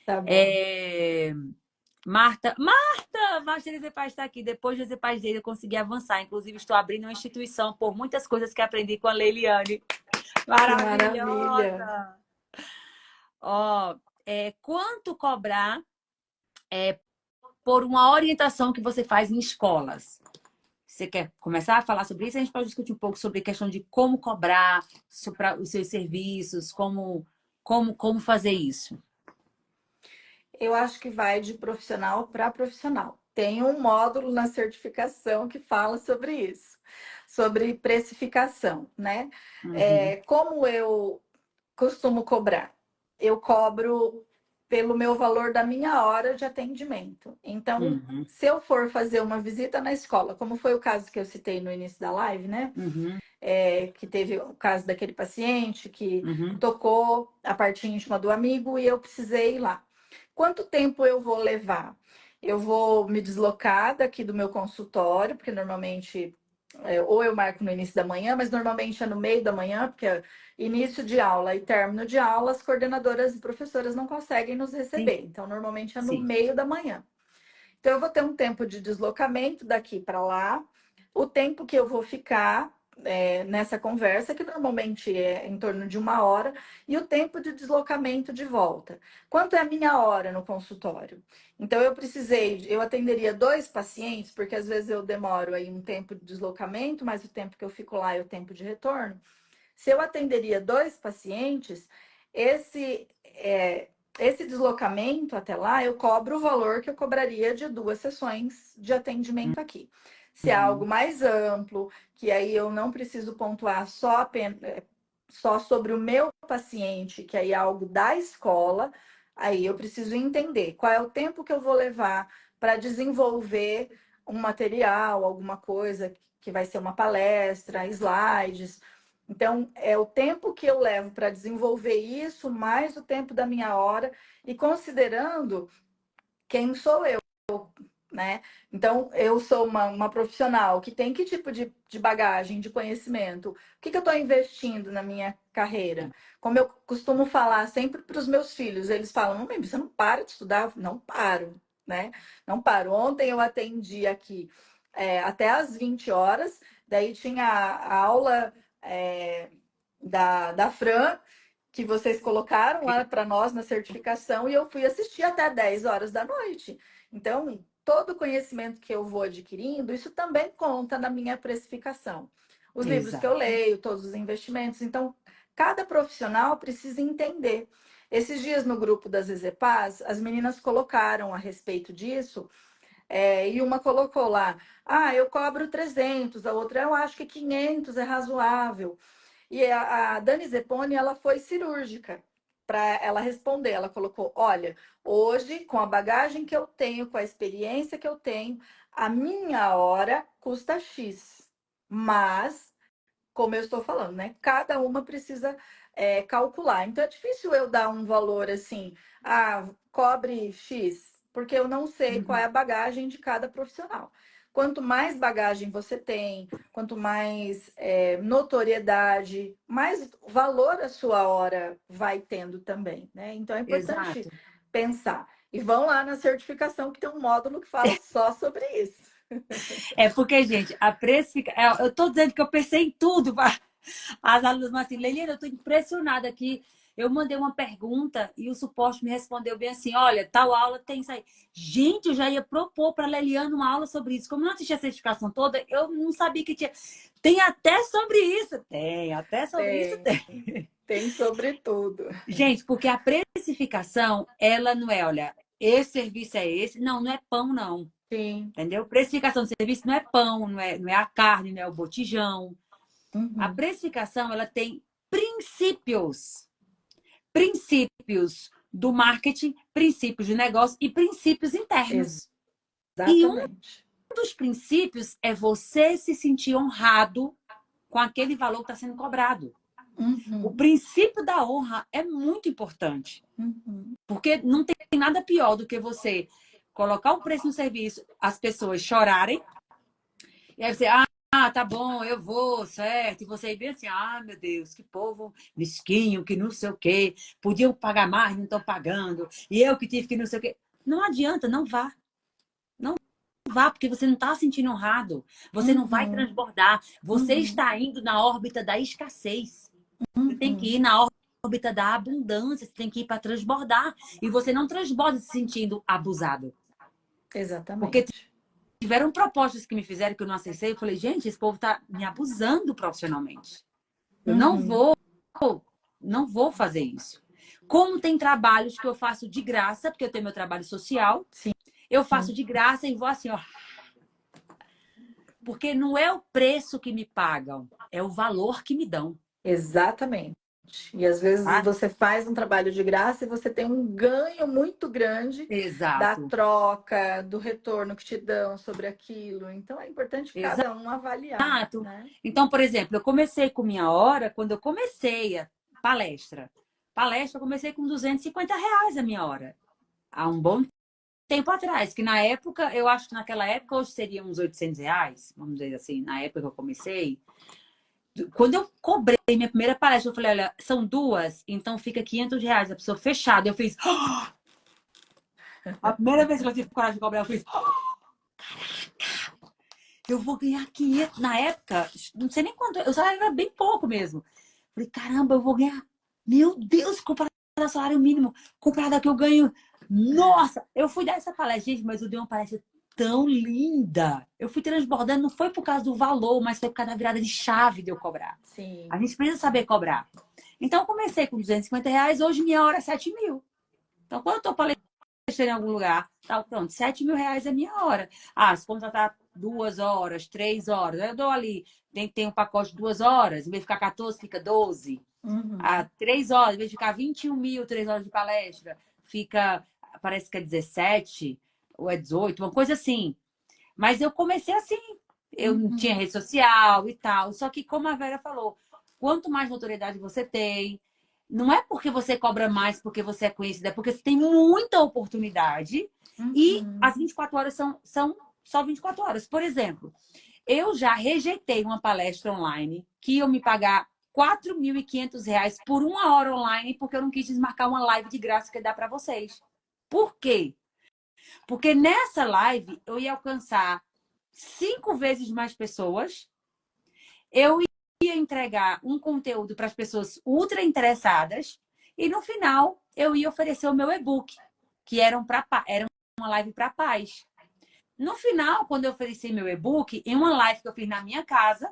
Tá bom. É... Marta Ezepaz está aqui. Depois de Ezepaz dele, eu consegui avançar. Inclusive, estou abrindo uma instituição por muitas coisas que aprendi com a Leiliane. Que maravilha. Maravilhosa! Ó, quanto cobrar por uma orientação que você faz em escolas? Você quer começar a falar sobre isso? A gente pode discutir um pouco sobre a questão de como cobrar os seus serviços, como fazer isso. Eu acho que vai de profissional para profissional. Tem um módulo na certificação que fala sobre isso, sobre precificação, né? Uhum, Como eu costumo cobrar? Eu cobro pelo meu valor da minha hora de atendimento. Então, uhum, se eu for fazer uma visita na escola, como foi o caso que eu citei no início da live, né? uhum, Que teve o caso daquele paciente que uhum, tocou a parte íntima do amigo e eu precisei ir lá. Quanto tempo eu vou levar? eu vou me deslocar daqui do meu consultório, porque normalmente ou eu marco no início da manhã, mas normalmente é no meio da manhã, porque é início de aula e término de aula, as coordenadoras e professoras não conseguem nos Sim, receber. Então, normalmente é no sim. meio da manhã. Então, eu vou ter um tempo de deslocamento daqui para lá, o tempo que eu vou ficar nessa conversa, que normalmente é em torno de 1 hora, e o tempo de deslocamento de volta. Quanto é a minha hora no consultório? Então, eu atenderia 2 pacientes, porque às vezes eu demoro aí um tempo de deslocamento, mas o tempo que eu fico lá é o tempo de retorno. Se eu atenderia 2 pacientes, esse deslocamento até lá, eu cobro o valor que eu cobraria de 2 sessões de atendimento aqui. Se é algo Uhum. mais amplo, que aí eu não preciso pontuar só sobre o meu paciente, que aí é algo da escola, aí eu preciso entender qual é o tempo que eu vou levar para desenvolver um material, alguma coisa que vai ser uma palestra, slides. Então, é o tempo que eu levo para desenvolver isso, mais o tempo da minha hora, e considerando quem sou eu, né? Então, eu sou uma profissional que tem que tipo de bagagem, de conhecimento? O que eu estou investindo na minha carreira? Como eu costumo falar sempre para os meus filhos, eles falam: Mãe, você não para de estudar? Não paro, né? Não paro. Ontem eu atendi aqui até às 20 horas, daí tinha a aula é, da Fran, que vocês colocaram lá para nós na certificação, e eu fui assistir até 10 horas da noite. Então, todo o conhecimento que eu vou adquirindo, isso também conta na minha precificação. Os livros que eu Exato. leio, todos os investimentos. Então, cada profissional precisa entender. Esses dias no grupo das EZEPAs, as meninas colocaram a respeito disso, e uma colocou lá: eu cobro 300, a outra eu acho que 500 é razoável. E a Dani Zeponi, ela foi cirúrgica para ela responder. Ela colocou: olha, hoje, com a bagagem que eu tenho, com a experiência que eu tenho, a minha hora custa X. Mas, como eu estou falando, né? Cada uma precisa calcular. Então, é difícil eu dar um valor assim, cobre X, porque eu não sei qual é a Uhum. bagagem de cada profissional. Quanto mais bagagem você tem, quanto mais notoriedade, mais valor a sua hora vai tendo também, né? Então, é importante Exato. pensar. E vão lá na certificação, que tem um módulo que fala só sobre isso. É porque, gente, a precificação. Eu tô dizendo que eu pensei em tudo. As alunas vão assim: Leliana, eu tô impressionada aqui. Eu mandei uma pergunta e o suporte me respondeu bem assim: olha, tal aula tem isso aí. Gente, eu já ia propor para a Leliana uma aula sobre isso. Como eu não assisti a certificação toda, eu não sabia que tinha. Tem até sobre isso. Tem, até sobre isso Tem, tem. tem sobre tudo. Gente, porque a precificação, ela não é, olha, esse serviço é esse. Não, não é pão, não. Sim. Entendeu? Precificação de serviço não é pão, não é a carne, não é o botijão. A Uhum. precificação, ela tem princípios. Princípios do marketing, princípios de negócio e princípios internos. E um Exatamente. dos princípios é você se sentir honrado com aquele valor que está sendo cobrado. O Uhum. princípio da honra é muito importante, Uhum. porque não tem nada pior do que você colocar o preço no serviço, as pessoas chorarem, e aí você, tá bom, eu vou, certo. E você bem assim: meu Deus, que povo mesquinho, que não sei o quê. Podiam pagar mais, não estão pagando. E eu que tive que não sei o quê. Não adianta, não vá. Não vá, porque você não está se sentindo honrado. Você não vai Uhum. transbordar. Você Uhum. está indo na órbita da escassez. Você tem que ir Uhum. na órbita da abundância. Você tem que ir para transbordar. E você não transborda se sentindo abusado. Porque Exatamente. tiveram propostas que me fizeram que eu não acessei. Eu falei: gente, esse povo está me abusando profissionalmente. Eu Uhum. não vou fazer isso. Como tem trabalhos que eu faço de graça, porque eu tenho meu trabalho social, Sim. eu faço de graça e vou assim, ó. Porque não é o preço que me pagam, é o valor que me dão. Exatamente. E às vezes Tá? você faz um trabalho de graça e você tem um ganho muito grande da Exato. troca, do retorno que te dão sobre aquilo. Então é importante cada um avaliar, Exato. né? Então, por exemplo, eu comecei com minha hora quando eu comecei a palestra. Palestra, eu comecei com R$ 250 a minha hora. Há um bom tempo atrás, que na época, eu acho que naquela época hoje seria uns R$ 800, vamos dizer assim, na época que eu comecei. Quando eu cobrei minha primeira palestra, eu falei, olha, são duas, então fica R$ 500, a pessoa fechada. Eu fiz... A primeira vez que eu tive coragem de cobrar, eu fiz... Eu vou ganhar 500. Na época, não sei nem quanto, eu salário era bem pouco mesmo. Falei, caramba, eu vou ganhar. Meu Deus, comparado ao salário mínimo, comparado ao que eu ganho. Nossa, eu fui dar essa palestra, gente, mas eu dei uma palestra tão linda. Eu fui transbordando, não foi por causa do valor, mas foi por causa da virada de chave de eu cobrar. A Sim. gente precisa saber cobrar. Então, eu comecei com R$ 250, hoje minha hora é 7.000. Então, quando eu tô palestrando em algum lugar, tá, pronto, R$ 7.000 é minha hora. Ah, se contratar 2 horas, 3 horas, eu dou ali, tem um pacote de 2 horas, em vez de ficar 14, fica 12. Uhum. 3 horas, em vez de ficar 21.000, 3 horas de palestra, fica, parece que é 17 ou é 18, uma coisa assim. Mas eu comecei assim. Eu não tinha Uhum. rede social e tal. Só que, como a Vera falou, quanto mais notoriedade você tem, não é porque você cobra mais porque você é conhecida, é porque você tem muita oportunidade e as Uhum. 24 horas são só 24 horas. Por exemplo, eu já rejeitei uma palestra online que ia me pagar R$ 4.500 por 1 hora online porque eu não quis desmarcar uma live de graça que dá para vocês. Por quê? Porque nessa live eu ia alcançar 5 vezes mais pessoas, eu ia entregar um conteúdo para as pessoas ultra interessadas e no final eu ia oferecer o meu e-book, que era uma live para pais. No final, quando eu ofereci meu e-book, em uma live que eu fiz na minha casa,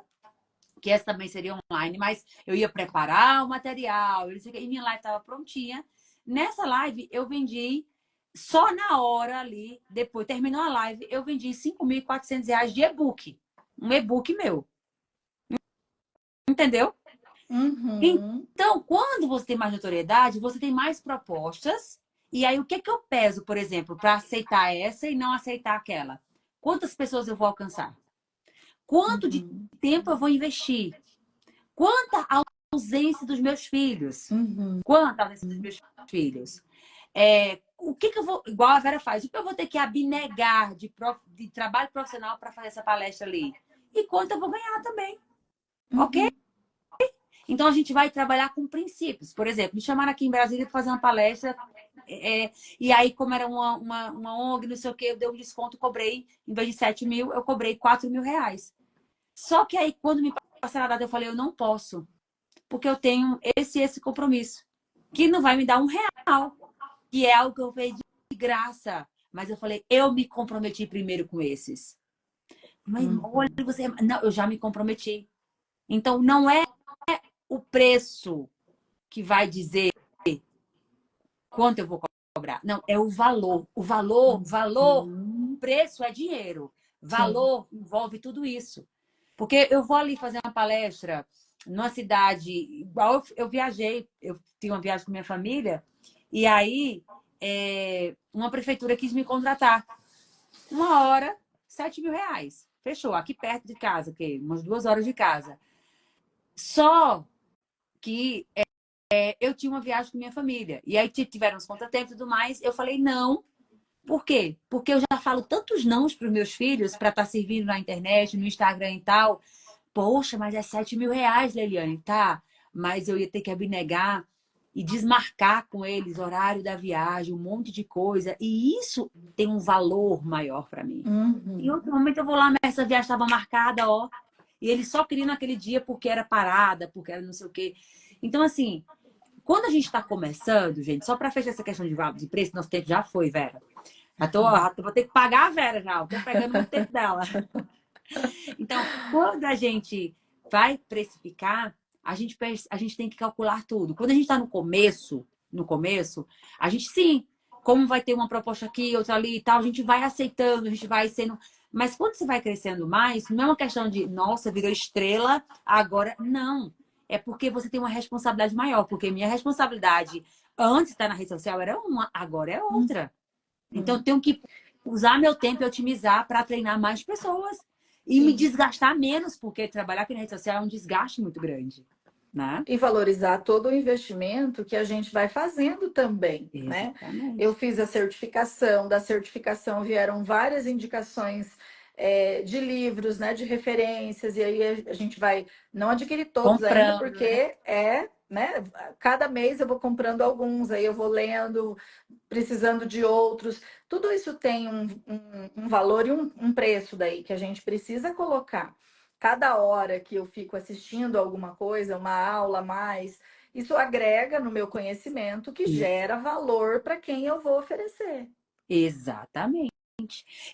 que essa também seria online, mas eu ia preparar o material, e minha live estava prontinha. Nessa live, eu vendi, só na hora ali, depois terminou a live, eu vendi R$ 5.400 de e-book. Um e-book meu. Entendeu? Uhum. Então, quando você tem mais notoriedade, você tem mais propostas. E aí, o que que eu peso, por exemplo, para aceitar essa e não aceitar aquela? Quantas pessoas eu vou alcançar? Quanto de Uhum. tempo eu vou investir? Quanta ausência dos meus filhos? Uhum. Quanta ausência dos meus filhos? O que que eu vou, igual a Vera faz, o que eu vou ter que abnegar de trabalho profissional para fazer essa palestra ali? E quanto eu vou ganhar também, ok? Uhum. Então a gente vai trabalhar com princípios. Por exemplo, me chamaram aqui em Brasília para fazer uma palestra, e aí, como era uma ONG, não sei o quê, eu dei um desconto, cobrei, em vez de 7.000, eu cobrei R$ 4.000. Só que aí, quando me passaram a data, eu falei, eu não posso, porque eu tenho esse compromisso, que não vai me dar R$ 1, que é algo que eu fiz de graça. Mas eu falei, eu me comprometi primeiro com esses. Mas olha, Uhum. você. Não, eu já me comprometi. Então, não é o preço que vai dizer quanto eu vou cobrar. Não, é o valor. O valor, Uhum. preço é dinheiro. Sim. Valor envolve tudo isso. Porque eu vou ali fazer uma palestra numa cidade, igual eu viajei, eu tinha uma viagem com minha família, e aí uma prefeitura quis me contratar. 1 hora, R$ 7.000. Fechou, aqui perto de casa, que umas 2 horas de casa. Só que eu tinha uma viagem com minha família. E aí tiveram os contratempos e tudo mais. Eu falei, não. Por quê? Porque eu já falo tantos nãos para os meus filhos para estar servindo na internet, no Instagram e tal. Poxa, mas é R$ 7.000, Leiliane, tá? Mas eu ia ter que abnegar e desmarcar com eles horário da viagem, um monte de coisa. E isso tem um valor maior para mim. Em Uhum. outro momento eu vou lá, mas essa viagem estava marcada, ó. E eles só queriam naquele dia porque era parada, porque era não sei o quê. Então, assim, quando a gente está começando, gente, só para fechar essa questão de preço, nosso tempo já foi, Vera. Vou ter que pagar a Vera já. Eu tô pegando muito tempo dela. Então, quando a gente vai precificar, a gente tem que calcular tudo. Quando a gente está no começo, a gente sim, como vai ter uma proposta aqui, outra ali e tal, a gente vai aceitando, a gente vai sendo. Mas quando você vai crescendo mais, não é uma questão de, nossa, virou estrela, agora. Não. É porque você tem uma responsabilidade maior. Porque minha responsabilidade antes de estar na rede social era uma, agora é outra. Então, eu Uhum. tenho que usar meu tempo e otimizar para treinar mais pessoas e me Sim. desgastar menos, porque trabalhar aqui na rede social é um desgaste muito grande. né? E valorizar todo o investimento que a gente vai fazendo também, né? Exatamente. Eu fiz a certificação, da certificação vieram várias indicações de livros, né, de referências, e aí a gente vai não adquirir todos ainda, Comprando, né? porque né, cada mês eu vou comprando alguns, aí eu vou lendo, precisando de outros. Tudo isso tem um valor e um preço daí que a gente precisa colocar. Cada hora que eu fico assistindo alguma coisa, uma aula a mais, isso agrega no meu conhecimento que Isso. gera valor para quem eu vou oferecer. Exatamente.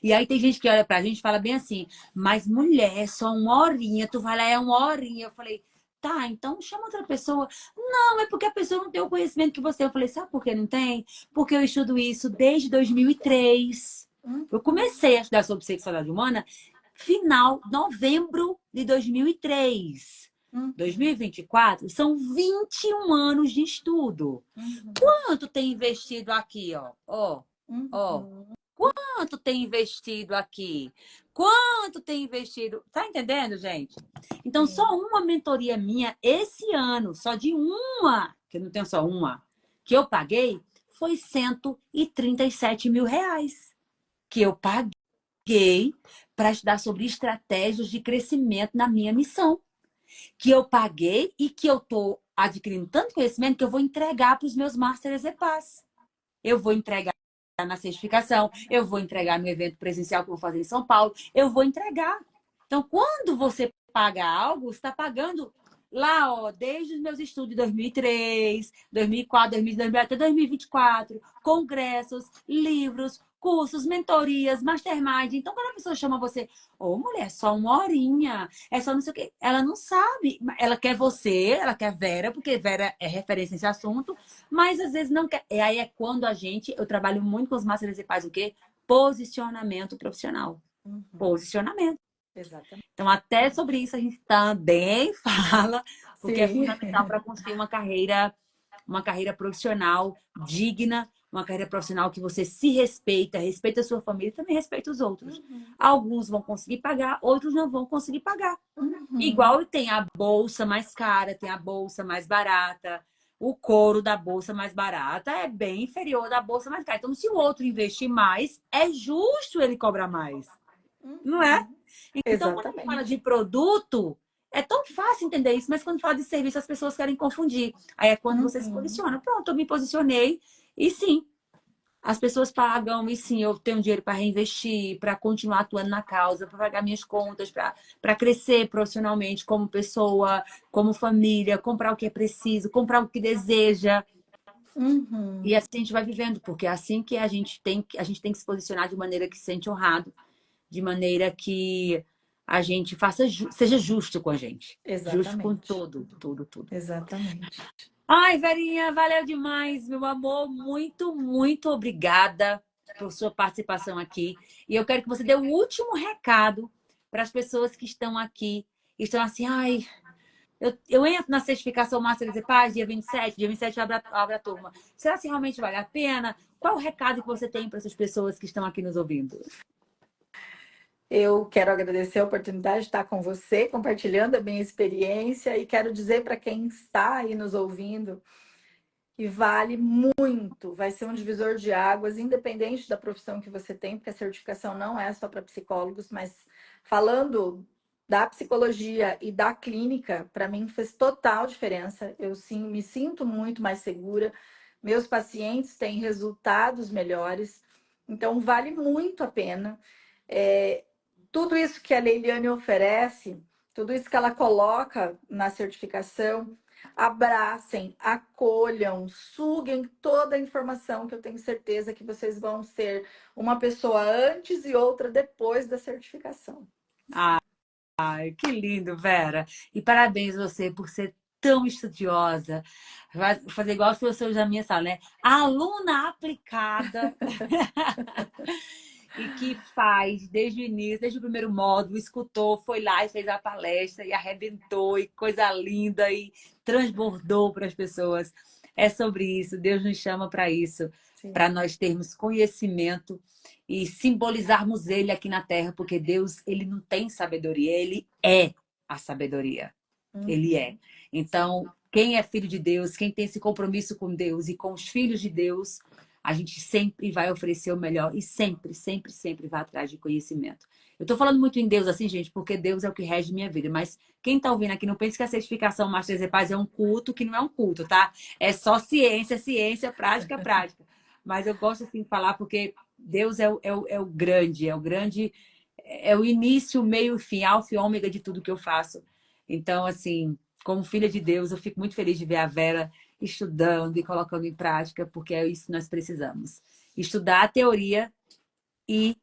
E aí tem gente que olha pra gente e fala bem assim, mas mulher, é só uma horinha, tu vai lá, é uma horinha. Eu falei, tá, então chama outra pessoa. Não, é porque a pessoa não tem o conhecimento que você. Eu falei, sabe por que não tem? Porque eu estudo isso desde 2003. Eu Uhum, comecei a estudar sobre sexualidade humana final, novembro de 2003. uhum, 2024 são 21 anos de estudo. uhum, Quanto tem investido aqui, ó? Ó. uhum. Quanto tem investido aqui? Quanto tem investido? Tá entendendo, gente? Então, só Sim. uma mentoria minha esse ano, só de uma, que eu não tenho só uma, que eu paguei, foi 137 mil reais. Que eu paguei para estudar sobre estratégias de crescimento na minha missão. Que eu paguei e que eu estou adquirindo tanto conhecimento que eu vou entregar para os meus Masters EPAs. Eu vou entregar na certificação, eu vou entregar no evento presencial que eu vou fazer em São Paulo, eu vou entregar. Então, quando você paga algo, você está pagando lá, ó, desde os meus estudos de 2003, 2004, 2002, até 2024, congressos, livros, cursos, mentorias, mastermind. Então, quando a pessoa chama você, ô mulher, só uma horinha, é só não sei o quê, ela não sabe, ela quer você, ela quer Vera, porque Vera é referência nesse assunto, mas às vezes não quer. E aí é quando eu trabalho muito com os masters e faz o quê? Posicionamento profissional. Uhum. Posicionamento. Exatamente. Então, até sobre isso a gente também fala, porque é Sim. fundamental para construir uma carreira profissional digna, uma carreira profissional que você se respeita, respeita a sua família e também respeita os outros. Uhum. Alguns vão conseguir pagar, outros não vão conseguir pagar. Uhum. Igual tem a bolsa mais cara, tem a bolsa mais barata. O couro da bolsa mais barata é bem inferior da bolsa mais cara. Então, se o outro investir mais, é justo ele cobrar mais, não é? Uhum. Então, quando a gente fala de Exatamente. produto, é tão fácil entender isso, mas quando fala de serviço, as pessoas querem confundir. Aí é quando você se Uhum. posiciona. Pronto, eu me posicionei. E sim, as pessoas pagam, e sim, eu tenho dinheiro para reinvestir, para continuar atuando na causa, para pagar minhas contas, para crescer profissionalmente como pessoa, como família, comprar o que é preciso, comprar o que deseja. E Uhum. assim a gente vai vivendo, porque é assim que a gente tem que se posicionar de maneira que se sente honrado, de maneira que a gente seja justo com a gente. Justo com Exatamente. tudo, tudo, tudo. Exatamente. Ai, Verinha, valeu demais, meu amor. Muito, muito obrigada por sua participação aqui. E eu quero que você dê o último recado para as pessoas que estão aqui. Estão assim, ai, eu entro na certificação Master de Paz, dia 27 abre a turma. Será que realmente vale a pena? Qual o recado que você tem para essas pessoas que estão aqui nos ouvindo? Eu quero agradecer a oportunidade de estar com você, compartilhando a minha experiência, e quero dizer para quem está aí nos ouvindo que vale muito, vai ser um divisor de águas, independente da profissão que você tem, porque a certificação não é só para psicólogos, mas falando da psicologia e da clínica, para mim fez total diferença. Eu sim me sinto muito mais segura, meus pacientes têm resultados melhores, então vale muito a pena. É, tudo isso que a Leiliane oferece, tudo isso que ela coloca na certificação, abracem, acolham, suguem toda a informação que eu tenho certeza que vocês vão ser uma pessoa antes e outra depois da certificação. Ai, que lindo, Vera. E parabéns você por ser tão estudiosa. Vai fazer igual os professores da minha sala, né? Aluna aplicada e que faz desde o início, desde o primeiro módulo, escutou, foi lá e fez a palestra e arrebentou, e coisa linda, e transbordou para as pessoas. É sobre isso, Deus nos chama para isso, para Sim, nós termos conhecimento e simbolizarmos Ele aqui na Terra, porque Deus, Ele não tem sabedoria, Ele é a sabedoria. Ele é. Uhum. Então, quem é filho de Deus, quem tem esse compromisso com Deus e com os filhos de Deus, a gente sempre vai oferecer o melhor e sempre, sempre, sempre vai atrás de conhecimento. Eu tô falando muito em Deus assim, gente, porque Deus é o que rege minha vida. Mas quem tá ouvindo aqui, não pense que a certificação Master de Paz é um culto, que não é um culto, tá? É só ciência, ciência, prática, prática. Mas eu gosto assim de falar porque Deus é o grande, é o início, o meio, o fim, alfa e ômega de tudo que eu faço. Então, assim, como filha de Deus, eu fico muito feliz de ver a Vera estudando e colocando em prática, porque é isso que nós precisamos. Estudar a teoria e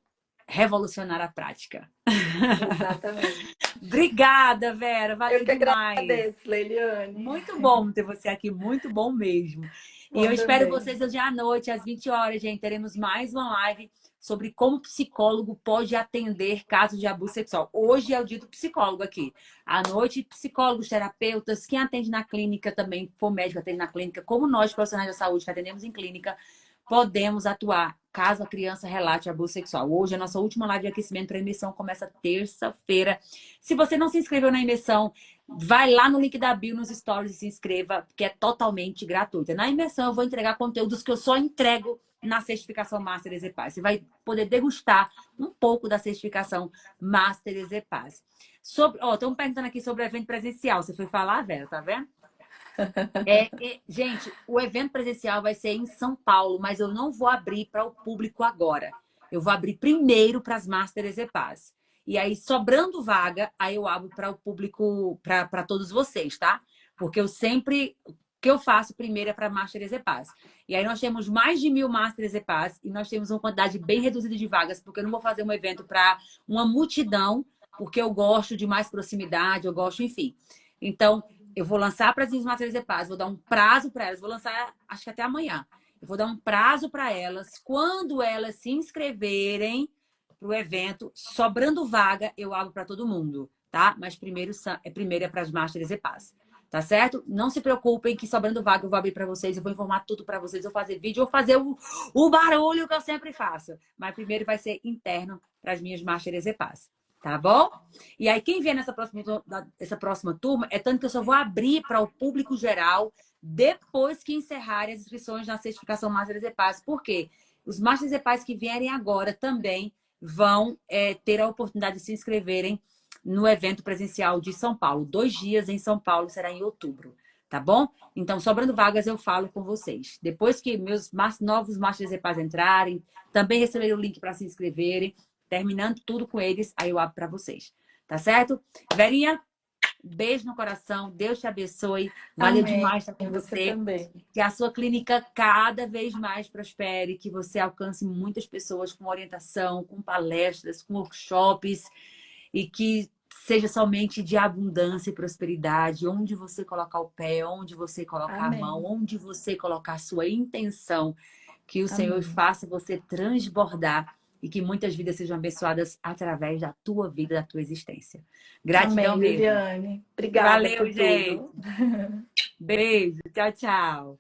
revolucionar a prática. Exatamente. Obrigada, Vera. Eu Valeu que demais. agradeço, Leiliane. Muito bom ter você aqui, muito bom mesmo. E eu Bom espero também. vocês hoje à noite, às 20 horas, gente. Teremos mais uma live sobre como o psicólogo pode atender casos de abuso sexual. Hoje é o dia do psicólogo aqui. À noite, psicólogos, terapeutas, quem atende na clínica também, for médico, atende na clínica, como nós, profissionais da saúde, que atendemos em clínica, podemos atuar caso a criança relate abuso sexual. Hoje, a nossa última live de aquecimento para a imersão começa terça-feira. Se você não se inscreveu na imersão, vai lá no link da bio, nos stories e se inscreva, que é totalmente gratuita. Na imersão, eu vou entregar conteúdos que eu só entrego na certificação Master Exepaz. Você vai poder degustar um pouco da certificação Master Exepaz. Sobre, estão perguntando aqui sobre o evento presencial. Você foi falar, Vera, tá vendo? Gente, o evento presencial vai ser em São Paulo, mas eu não vou abrir para o público agora. Eu vou abrir primeiro para as Master Exepaz. E aí, sobrando vaga, aí eu abro para o público, para todos vocês, tá? Porque eu sempre. O que eu faço primeiro é para Master Exepaz. E aí nós temos mais de 1.000 Master Exepaz e nós temos uma quantidade bem reduzida de vagas, porque eu não vou fazer um evento para uma multidão, porque eu gosto de mais proximidade, eu gosto, enfim. Então, eu vou lançar para as minhas matérias de paz, vou dar um prazo para elas, vou lançar acho que até amanhã. Eu vou dar um prazo para elas. Quando elas se inscreverem para o evento, sobrando vaga, eu abro para todo mundo, tá? Mas primeiro é para as Masters e Paz. Tá certo? Não se preocupem que sobrando vaga eu vou abrir para vocês, eu vou informar tudo para vocês, eu vou fazer vídeo, eu vou fazer o barulho que eu sempre faço. Mas primeiro vai ser interno para as minhas Masters e Paz. Tá bom? E aí, quem vier essa próxima turma, é tanto que eu só vou abrir para o público geral depois que encerrarem as inscrições na certificação Master Paz. Por quê? Os Master Paz que vierem agora também vão ter a oportunidade de se inscreverem no evento presencial de São Paulo. 2 dias em São Paulo, será em outubro. Tá bom? Então, sobrando vagas, eu falo com vocês. Depois que meus novos Master Paz entrarem, também receberem o link para se inscreverem. Terminando tudo com eles, aí eu abro para vocês. Tá certo? Verinha, beijo no coração. Deus te abençoe. Valeu Amém. demais estar com Você você. também. Que a sua clínica cada vez mais prospere, que você alcance muitas pessoas com orientação, com palestras, com workshops e que seja somente de abundância e prosperidade, onde você colocar o pé, onde você colocar a mão, Amém. onde você colocar a sua intenção, que o Senhor Amém. faça você transbordar e que muitas vidas sejam abençoadas através da tua vida, da tua existência. Gratidão Amém, mesmo. Liliane. Obrigada Valeu, por gente. tudo. Beijo. Tchau, tchau.